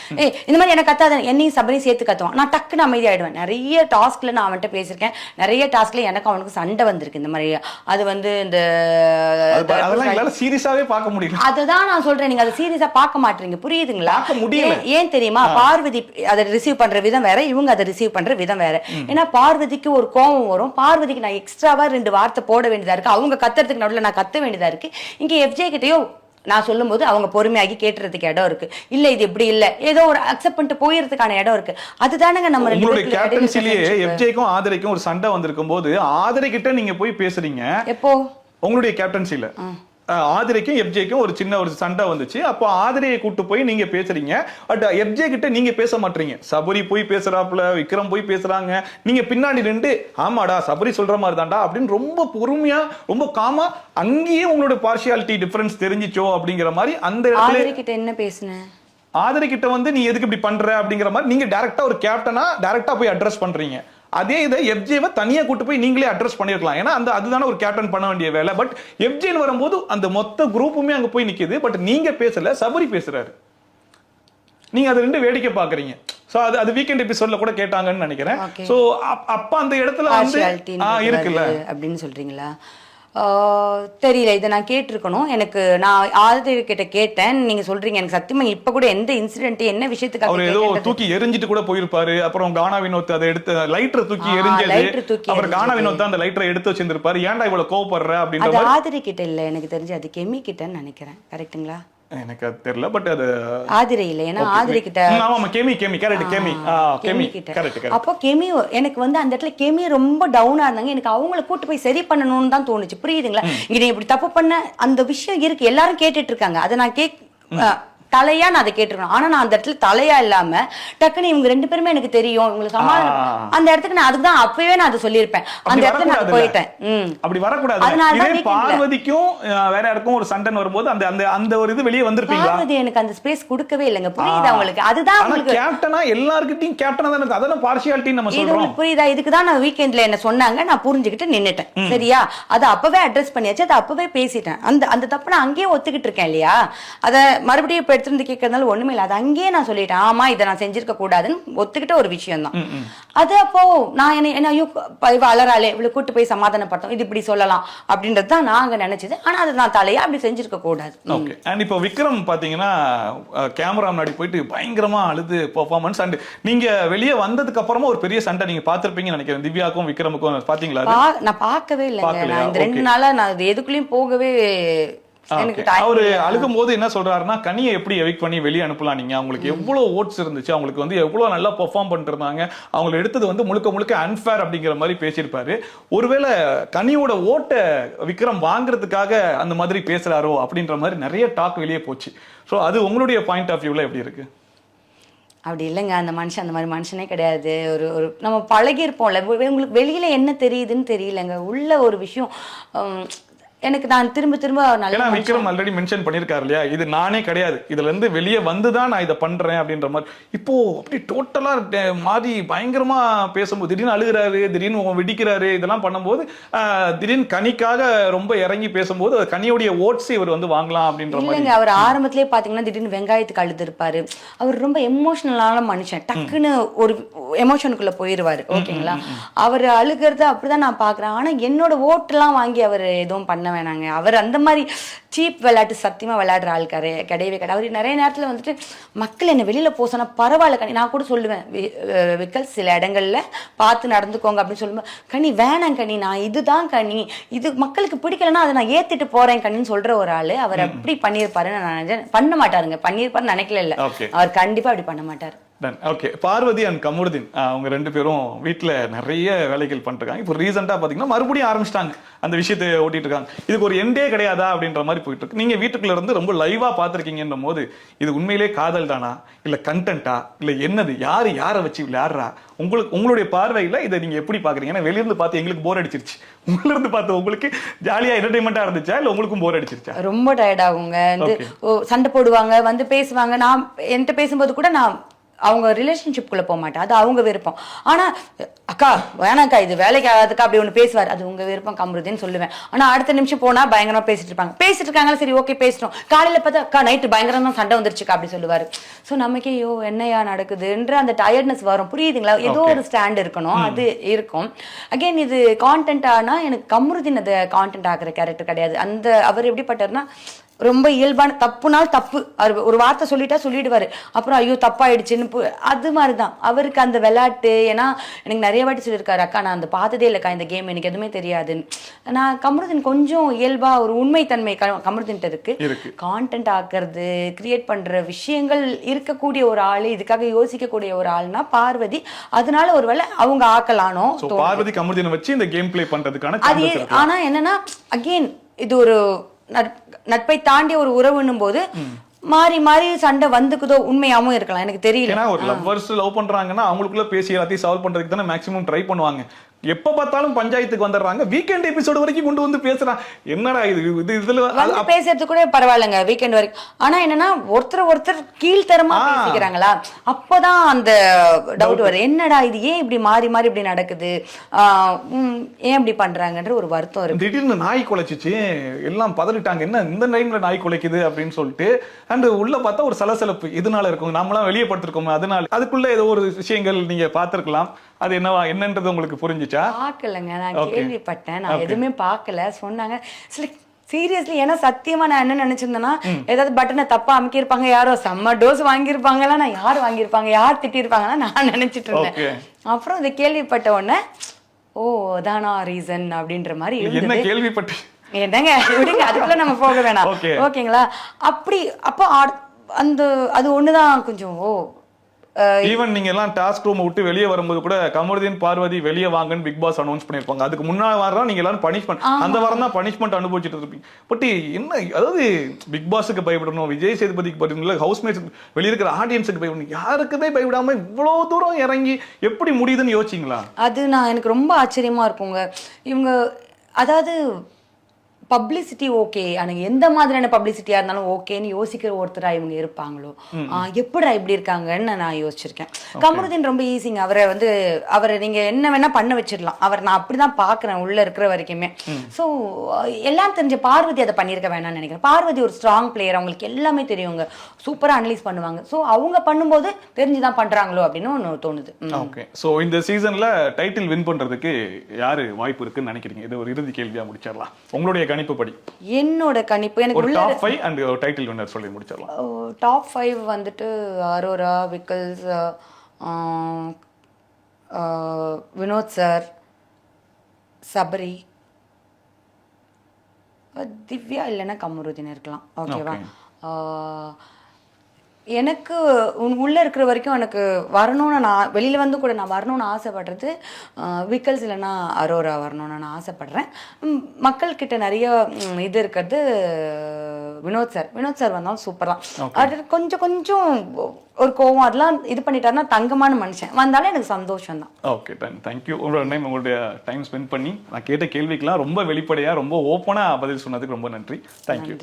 இந்த மாதிரி எனக்கு கத்தாத, என்னையும் சபரையும் சேர்த்து கத்துவான். நான் டக்குன்னு அமைதியாயிடுவேன். நிறைய டாஸ்க்ல நான் அவன்கிட்ட பேசியிருக்கேன். நிறைய டாஸ்க்ல எனக்கு அவனுக்கு சண்டை வந்திருக்கு இந்த மாதிரி. அது வந்து இந்த சீரியஸாவே பார்க்க முடியும். அதுதான் நான் சொல்றேன், நீங்க அதை சீரியஸா பார்க்க மாட்டீங்க, புரியுதுங்களா? ஏன் தெரியுமா? பார்வதி அதை ரிசீவ் பண்ற விதம் வேற, இவங்க அதை ரிசீவ் பண்ற விதம் வேற. ஏன்னா பார்வதிக்கு ஒரு கோபம் வரும், பார்வதிக்கு நான் எக்ஸ்ட்ராவா 2 வார்த்தை போட வேண்டியதா இருக்கு, அவங்க கத்துறதுக்கு நான் கத்த வேண்டியதா இருக்கு. இங்க எஃப்ஜே கிட்டயோ நான் சொல்லும் போது அவங்க பொறுமையாகி கேட்டுறதுக்கு இடம் இருக்கு. இல்ல இது இப்படி இல்ல, ஏதோ ஒரு அக்செப்ட் பண்ணிட்டு போயிறதுக்கான இடம் இருக்கு. அதுதானங்க நம்ம உங்களுடைய கேப்டன்சிலேயே எஃப்ஜேக்கும் ஆதிரைக்கும் ஒரு சண்டை வந்திருக்கும் போது ஆதிரை கிட்ட நீங்க போய் பேசுறீங்க. எப்போ? உங்களுடைய கேப்டன்சில ஆதிரைக்கும் எஃப்ஜேக்கும் ஒரு சின்ன ஒரு சண்டை வந்துச்சு. அப்போ ஆதிரையை கூட்டு போய் நீங்க பேசுறீங்க. பட் எஃப்ஜே கிட்ட நீங்க பேச மாட்டீங்க. சபரி போய் பேசுறாப்புல, விக்ரம் போய் பேசுறாங்க, நீங்க பின்னாடி நின்று ஆமாடா சபரி சொல்ற மாதிரி தான்டா அப்படின்னு ரொம்ப பொறுமையா ரொம்ப காமா அங்கேயே உங்களோட பார்ஷியாலிட்டி டிஃபரன்ஸ் தெரிஞ்சிச்சோ அப்படிங்கிற மாதிரி அந்த இடத்துல ஆதிரை கிட்ட என்ன பேசுனேன்? ஆதிரை கிட்ட வந்து நீ எதுக்கு இப்படி பண்ற அப்படிங்கிற மாதிரி நீங்க டைரக்டா ஒரு கேப்டனா டைரக்டா போய் அட்ரஸ் பண்றீங்க. அதே இதை எஃப்ஜேவை தனியா கூட்டு போய் நீங்களே அட்ரஸ் பண்ணிருக்கலாம். ஏன்னா அதுதானே ஒரு கேப்டன் பண்ண வேண்டிய வேலை. பட் எஃப்ஜேன்னு வரும்போது அந்த மொத்த குரூப்புமே அங்க போய் நிக்குது. பட் நீங்க பேசல, சபரி பேசுறாரு. நீங்க அது 2 வேடிக்கை பாக்குறீங்க. சோ அது வீக்கெண்ட் எபிசோட்ல கூட கேட்டாங்கன்னு நினைக்கிறேன். சோ அப்ப அந்த இடத்துல வந்து இருக்குல்ல அப்படின்னு சொல்றீங்களா? தெரியல, இதை நான் கேட்டிருக்கணும். எனக்கு நான் ஆதிரை கிட்ட கேட்டேன், நீங்க சொல்றீங்க. எனக்கு சத்தியமா இப்ப கூட எந்த இன்சிடென்ட் என்ன விஷயத்துக்கு அவர் ஏதோ தூக்கி எரிஞ்சிட்டு கூட போயிருப்பாரு. அப்புறம் கானா வினோத் அதை எடுத்து லைட்டர் தூக்கி எரிஞ்சது. அப்புறம் கானா வினோத் அந்த லைட்டரை எடுத்து வச்சிருந்திருப்பாரு. ஏன்டா இவ்வளவு கோவப்படுற அப்படின்னு. ஆதிரை கிட்ட இல்ல, எனக்கு தெரிஞ்சு அது கெமி கிட்டன்னு நினைக்கிறேன். கரெக்ட்டுங்களா? எனக்கு அது தெரியல. பட் அது ஆதிரை இல்ல, ஏன்னா ஆதிரை கிட்ட அப்போ கெமி எனக்கு வந்து அந்த இடத்துல கெமி ரொம்ப டவுனா இருந்தாங்க. எனக்கு அவங்கள கூட்டு போய் சரி பண்ணணும்னு தான் தோணுச்சு, புரியுதுங்களா? இங்க நீ இப்படி தப்பு பண்ண அந்த விஷயம் இருக்கு, எல்லாரும் கேட்டுட்டு இருக்காங்க. அதை நான் தலையா நான் அதை கேட்டிருக்கணும். ஆனா நான் அந்த இடத்துல தலையா இல்லாம டக்குன்னு இவங்க 2 பேருமே எனக்கு தெரியும், இவங்களுக்கு சமாதானம் அந்த இடத்துக்கு நான் அதுதான் அப்பவே நான் அதை சொல்லியிருப்பேன். அந்த இடத்துல நான் போயிட்டேன். அப்படி வரக்கூடாது. பார்வதிக்கும் வேற யாருக்கும் ஒரு சண்டை வரும்போது அந்த அந்த அந்த ஒரு இது வெளியே வந்திருப்பீங்களா? பார்வதி எனக்கு அந்த ஸ்பேஸ் கொடுக்கவே இல்லைங்க, புரியுதா உங்களுக்கு? அதுதான் உங்களுக்கு கேப்டனா எல்லார்கிட்டயும் கேப்டனா தான் இருக்கு. அதான பார்ஷியாலிட்டி நம்ம சொல்றோம், புரியுதா? இதுக்கு தான் நான் வீக்கெண்ட்ல என்ன சொன்னாங்க, நான் புரிஞ்சுக்கிட்டு நின்னுட்டேன். சரியா? அதை அப்பவே அட்ரஸ் பண்ணியாச்சு, அதை அப்பவே பேசிட்டேன். அந்த தப்பு நான் அங்கேயே ஒத்துக்கிட்டு இருக்கேன் இல்லையா? அதை மறுபடியும் எடுத்து கேட்கறதுனால ஒண்ணுமே இல்லை. அது அங்கேயே நான் சொல்லிட்டேன், ஆமா இதை நான் செஞ்சிருக்க கூடாதுன்னு ஒத்துக்கிட்ட ஒரு விஷயம் தான் அது. அப்போ நான் என்ன ஐயோ அலறாளே இவளை கூட்டு போய் சமாதானப்படுத்தும், இது இப்படி சொல்லலாம் அப்படின்றது தான் நான் அங்க நினைச்சது. ஆனா அது நான் தலையா அப்படி செஞ்சிருக்க கூடாது. ஓகே. அண்ட் இப்போ விக்ரம் பாத்தீங்கன்னா கேமரா முன்னாடி போயிட்டு பயங்கரமா அழுது பெர்ஃபார்மன்ஸ். அண்ட் நீங்க வெளியே வந்ததுக்கு அப்புறமா ஒரு பெரிய சண்டை நீங்க பாத்திருப்பீங்கன்னு நினைக்கிறேன். திவ்யாக்கும் விக்ரமுக்கும் பாத்தீங்களா? நான் பார்க்கவே இல்லைங்க. நான் இந்த 2 நாளா நான் எதுக்குள்ளயும் போகவே. அவரு அழுகும் போது என்ன சொல்றாருன்னா, கனியை எப்படி எவிக்ட் பண்ணி வெளியே அனுப்பலாம், நீங்க அவங்களுக்கு எவ்வளவு ஓட்ஸ் இருந்துச்சு, அவங்களுக்கு வந்து எவ்வளவு நல்லா பெர்ஃபார்ம் பண்ணிட்டு இருந்தாங்க, அவங்க எடுத்தது வந்து முழுக்க முழுக்க அன்ஃபேர் அப்படிங்கிற மாதிரி பேசியிருப்பாரு. ஒருவேளை கனியோட ஓட்டை விக்ரம் வாங்குறதுக்காக அந்த மாதிரி பேசுறாரோ அப்படின்ற மாதிரி நிறைய டாக் வெளியே போச்சு. ஸோ அது உங்களுடைய பாயிண்ட் ஆஃப் வியூல எப்படி இருக்கு? அப்படி இல்லைங்க, அந்த மனுஷன் அந்த மாதிரி மனுஷனே கிடையாது. ஒரு நம்ம பழகிருப்போம்ல, உங்களுக்கு வெளியில என்ன தெரியுதுன்னு தெரியலங்க, உள்ள ஒரு விஷயம் எனக்கு நான் திரும்ப நல்லா விக்ரம் ஆல்ரெடி மென்ஷன் பண்ணிருக்காரு இல்லையா, இது நானே கிடையாது, இதுல இருந்து வெளியே வந்துதான் நான் இதை பண்றேன் அப்படின்ற மாதிரி. இப்போ அப்படி டோட்டலா மாறி பயங்கரமா பேசும்போது திடீர்னு அழுகிறாரு, திடீர்னு வெடிக்கிறாரு, இதெல்லாம் பண்ணும்போது திடீர்னு கனிக்காக ரொம்ப இறங்கி பேசும்போது கனியோடைய ஓட்ஸ் இவர் வந்து வாங்கலாம் அப்படின்ற மாதிரி. அவர் ஆரம்பத்திலேயே பாத்தீங்கன்னா திடீர்னு வெங்காயத்துக்கு அழுது இருப்பாரு. அவர் ரொம்ப எமோஷனலான மனுஷன், டக்குன்னு ஒரு எமோஷனுக்குள்ள போயிருவாரு. ஓகேங்களா? அவர் அழுகிறது அப்படிதான் நான் பாக்குறேன். ஆனா என்னோட ஓட்டெல்லாம் வாங்கி அவர் எதுவும் பண்ண வேணாங்க. அவர் அந்த மாதிரி சீப் விளையாட்டு சத்தியமா விளையாடுற ஆள் கிடையவே கிடையாது. அவர் நிறைய நேரத்துல வந்துட்டு மக்கள் என்ன வெளியில போசனா பரவாயில்ல கனி, நான் கூட சொல்லுவேன் விக்கல் சில இடங்கள்ல பார்த்து நடந்துக்கோங்க அப்படின்னு சொல்லுவேன். கனி வேணாம் கனி, நான் இதுதான் கனி, இது மக்களுக்கு பிடிக்கலன்னா அதை நான் ஏத்திட்டு போறேன் கனின்னு சொல்ற ஒரு ஆளு. அவர் அப்படி பண்ணியிருப்பாருன்னு நான் பண்ண மாட்டாருங்க. பண்ணியிருப்பாருன்னு நினைக்கல. இல்ல, அவர் கண்டிப்பா அப்படி பண்ண மாட்டாரு. Done. Okay, Parvathi and Kamarudheen அவங்க 2 பேரும் வீட்டில் நிறைய வேலைகள் பண்ணிருக்காங்க. இப்போ ரீசெண்டாக பார்த்தீங்கன்னா மறுபடியும் ஆரம்பிச்சிட்டாங்க அந்த விஷயத்தை ஓட்டிட்டு இருக்காங்க. இதுக்கு ஒரு எண்டே கிடையாதா அப்படின்ற மாதிரி போயிட்டு இருக்கு. நீங்க வீட்டுக்குள்ள இருந்து ரொம்ப லைவா பார்த்துருக்கீங்கன்ற போது இது உண்மையிலே காதல் தானா, இல்ல கண்டென்ட்டா, இல்ல என்னது, யாரை வச்சு விளையாடுறா, உங்களுடைய பார்வையில இதை நீங்க எப்படி பாக்குறீங்க? ஏன்னா வெளியிருந்து பார்த்து எங்களுக்கு போர் அடிச்சிருச்சு, உள்ள இருந்து பார்த்து உங்களுக்கு ஜாலியா என்டர்டைன்மெண்டா இருந்துச்சா இல்ல உங்களுக்கும் போர் அடிச்சிருச்சா? ரொம்ப டயர்ட் ஆகுங்க. சண்டை போடுவாங்க, வந்து பேசுவாங்க. நான் என்கிட்ட பேசும்போது கூட நான் அவங்க ரிலேஷன்ஷிப்குள்ள போக மாட்டேன், அது அவங்க விருப்பம். ஆனா அக்கா வேணாக்கா இது வேலைக்கு ஆகாதுக்கா அப்படி ஒன்று பேசுவார், அது உங்க விருப்பம் கமருதீன்னு சொல்லுவேன். ஆனா அடுத்த நிமிஷம் போனா பயங்கரமா பேசிட்டு இருக்காங்களா, சரி ஓகே பேசிட்டோம். காலையில பார்த்தா அக்கா நைட்டு பயங்கரமா சண்டை வந்துருச்சுக்கா அப்படி சொல்லுவாரு. ஸோ நமக்கே ஐயோ என்னையா நடக்குதுன்ற அந்த டயர்ட்னஸ் வரும், புரியுதுங்களா? ஏதோ ஒரு ஸ்டாண்ட் இருக்கணும், அது இருக்கும். அகைன் இது கான்டென்ட் ஆனா எனக்கு கமருதீன் அதை கான்டென்ட் ஆகிற கேரக்டர் கிடையாது. அந்த அவர் எப்படிப்பட்டாருன்னா ரொம்ப இயல்பான, தப்புனால் தப்பு, ஒரு வார்த்தை சொல்லிட்டா சொல்லிடுவாரு, அப்புறம் ஐயோ தப்பாயிடுச்சுன்னு அது மாதிரிதான் அவருக்கு அந்த விளையாட்டு. ஏன்னா எனக்கு நிறைய வாட்டி சொல்லியிருக்காரு, அக்கா நான் அந்த பார்த்ததே இல்லைக்கா இந்த கேம், எனக்கு எதுவுமே தெரியாதுன்னு. நான் கமருதீன் கொஞ்சம் இயல்பா ஒரு உண்மைத்தன்மை கமருதீன் இருக்கு. கான்டென்ட் ஆக்குறது, கிரியேட் பண்ற விஷயங்கள் இருக்கக்கூடிய ஒரு ஆளு, இதுக்காக யோசிக்கக்கூடிய ஒரு ஆள்னா பார்வதி. அதனால ஒருவேளை அவங்க ஆக்கலானோ பார்வதி கமருதீனை வச்சு இந்த கேம் பிளே பண்றதுக்கான. ஆனா என்னன்னா அகெயின் இது ஒரு நட்பை தாண்டி ஒரு உறவுன்னும் போது மாறி மாறி சண்டை வந்துக்குதோ, உண்மையாவும் இருக்கலாம், எனக்கு தெரியல. ஏன்னா ஒரு லவ்வர்ஸ் லவ் பண்றாங்கன்னா அவங்களுக்குள்ள பேசி எல்லாத்தையும் சால்வ் பண்றதுக்கு தானே மேக்ஸிமம் ட்ரை பண்ணுவாங்க. எப்ப பார்த்தாலும் பஞ்சாயத்துக்கு வந்துடுறாங்க, வீக்கெண்ட் எபிசோடு வரைக்கும் கொண்டு வந்து பேசுறான். என்னடா இதுல பேசுறது கூட பரவாயில்லைங்க வீக்கெண்ட் வரைக்கும். ஆனா என்னன்னா ஒருத்தர் கீழ்த்தரமா பேசிக்கிறாங்களா, அப்பதான் அந்த டவுட் வருது, என்னடா இது ஏன் இப்படி மாறி மாறி இப்படி நடக்குது, ஏன் இப்படி பண்றாங்கன்ற ஒரு வருத்தம் இருக்கு. திடீர்னு நாய் குலைச்சிச்சு, எல்லாம் பதறிட்டாங்க, என்ன இந்த டைம்ல நாய் குலைக்குது அப்படின்னு சொல்லிட்டு. அண்ட் உள்ள பார்த்தா ஒரு சலசலப்பு இதனால இருக்கும், நம்மளாம் வெளியே படுத்திருக்கோம், அதனால அதுக்குள்ள ஏதோ ஒரு விஷயங்கள் நீங்க பார்த்திருக்கலாம். அது என்னன்றது உங்களுக்கு புரிஞ்சுச்சா? பார்க்கலங்க, நான் கேள்விப்பட்டேன், நான் எதுவுமே பார்க்கல. சொன்னாங்க சீரியஸ்லி, ஏன்னா சத்தியமா நான் என்ன நினைச்சிருந்தேன்னா ஏதாவது பட்டனை தப்பா அமுக்கியிருப்பாங்க, யாரோ செம்ம டோஸ் வாங்கியிருப்பாங்களா, நான் யார் வாங்கியிருப்பாங்க, யார் திட்டிருப்பாங்கன்னா நான் நினைச்சிட்டு இருந்தேன். அப்புறம் இதை கேள்விப்பட்ட உடனே ஓ தானா ரீசன் அப்படின்ற மாதிரி என்ன கேள்விப்பட்டு என்னங்க விடுங்க, அதுக்குள்ள நம்ம போக வேணாம், ஓகேங்களா? அப்படி அப்போ அந்த அது ஒண்ணுதான் கொஞ்சம் ஈவன் நீங்க எல்லாம் டாஸ்க் ரூம் விட்டு வெளியே வரும்போது கூட கமருதீன் பார்வதி வெளியே வாங்கன்னு பிக் பாஸ் அனௌன்ஸ் பண்ணிருப்பாங்க. அதுக்கு முன்னாடி வாரம் நீங்க எல்லாரும் பனிஷ்மெண்ட், அந்த வாரம் தான் பனிஷ்மெண்ட் அனுபவிச்சுட்டு இருப்பீங்க. பட் என்ன, அதாவது பிக் பாஸுக்கு பயப்படணும், விஜய் சேதுபதிக்கு பயப்படணும், ஹவுஸ்மேட்ஸ் வெளியே இருக்கிற ஆடியன்ஸுக்கு பயப்படணும், யாருக்குமே பயப்படாம இவ்வளவு தூரம் இறங்கி எப்படி முடியுதுன்னு யோசிச்சிங்களா? அது எனக்கு ரொம்ப ஆச்சரியமா இருக்குங்க. இவங்க அதாவது பப்ளிசிட்டி ஓகே, ஆனால் எந்த மாதிரியான பப்ளிசிட்டியாக இருந்தாலும் ஓகேன்னு யோசிக்கிற ஒருத்தராக இவங்க இருப்பாங்களோ, எப்படா இப்படி இருக்காங்கன்னு நான் யோசிச்சிருக்கேன். கமருதீன் ரொம்ப ஈஸிங்க, அவரை நீங்கள் என்ன வேணால் பண்ண வச்சிடலாம், நான் அப்படி தான் பார்க்குறேன் உள்ளே இருக்கிற வரைக்குமே. ஸோ எல்லாம் தெரிஞ்ச பார்வதி அதை பண்ணியிருக்க வேணாம்னு நினைக்கிறேன். பார்வதி ஒரு ஸ்ட்ராங் பிளேயர், அவங்களுக்கு எல்லாமே தெரியுங்க, சூப்பராக அனலைஸ் பண்ணுவாங்க. ஸோ அவங்க பண்ணும்போது தெரிஞ்சுதான் பண்ணுறாங்களோ அப்படின்னு ஒன்று தோணுது. ஓகே, ஸோ இந்த சீசனில் டைட்டில் வின் பண்ணுறதுக்கு யார் வாய்ப்பு இருக்குன்னு நினைக்கிறீங்க? இது ஒரு இறுதி கேள்வியாக முடிச்சிடலாம். உங்களுடைய கணிப்புப்படி. என்னோட கணிப்பு எனக்கு ஒரு டாப் 5 அண்ட் டைட்டில் வின்னர் சொல்லி முடிச்சிடலாம். டாப் 5 வந்துட்டு அரோரா, விக்கல்ஸ், வினோத் சார், சபரி, திவ்யா இல்லைன்னா கமருதீன் இருக்கலாம். ஓகேவா? எனக்கு உள்ளே இருக்கிற வரைக்கும் எனக்கு வரணும்னு, நான் வெளியில் வந்து கூட நான் வரணும்னு ஆசைப்படுறது விக்கல்ஸ் இல்லைன்னா அரோரா வரணும்னு நான் ஆசைப்படுறேன். மக்கள்கிட்ட நிறைய இது இருக்கிறது வினோத் சார் வந்தாலும் சூப்பராக. அது கொஞ்சம் ஒரு கோவம் அதெல்லாம் இது பண்ணிட்டாருன்னா தங்கமான மனுஷன் வந்தாலும் எனக்கு சந்தோஷம் தான். Okay, thank you. உங்களுடைய டைம் ஸ்பெண்ட் பண்ணி நான் கேட்ட கேள்விக்கெல்லாம் ரொம்ப வெளிப்படையாக ரொம்ப ஓப்பனாக பதில் சொன்னதுக்கு ரொம்ப நன்றி. தேங்க்யூ.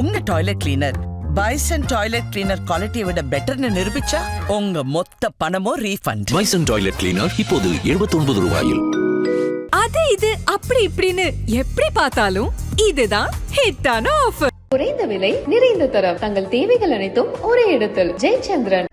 உங்க toilet cleaner bison toilet cleaner குவாலிட்டியை விட பெட்டர்னு நிரூபிச்சா உங்க மொத்த பணமும் ரீஃபண்ட். பைசன் டாய்லெட் கிளீனர் இப்போது 79 ரூபாயில். அது இது அப்படி இப்படின்னு எப்படி பார்த்தாலும் இதுதான் ஹிட்டான ஆஃபர். குறைந்த விலை, நிறைந்த தரம், தங்கள் தேவைகள் அனைத்தும் ஒரே இடத்தில். ஜெயச்சந்திரன்.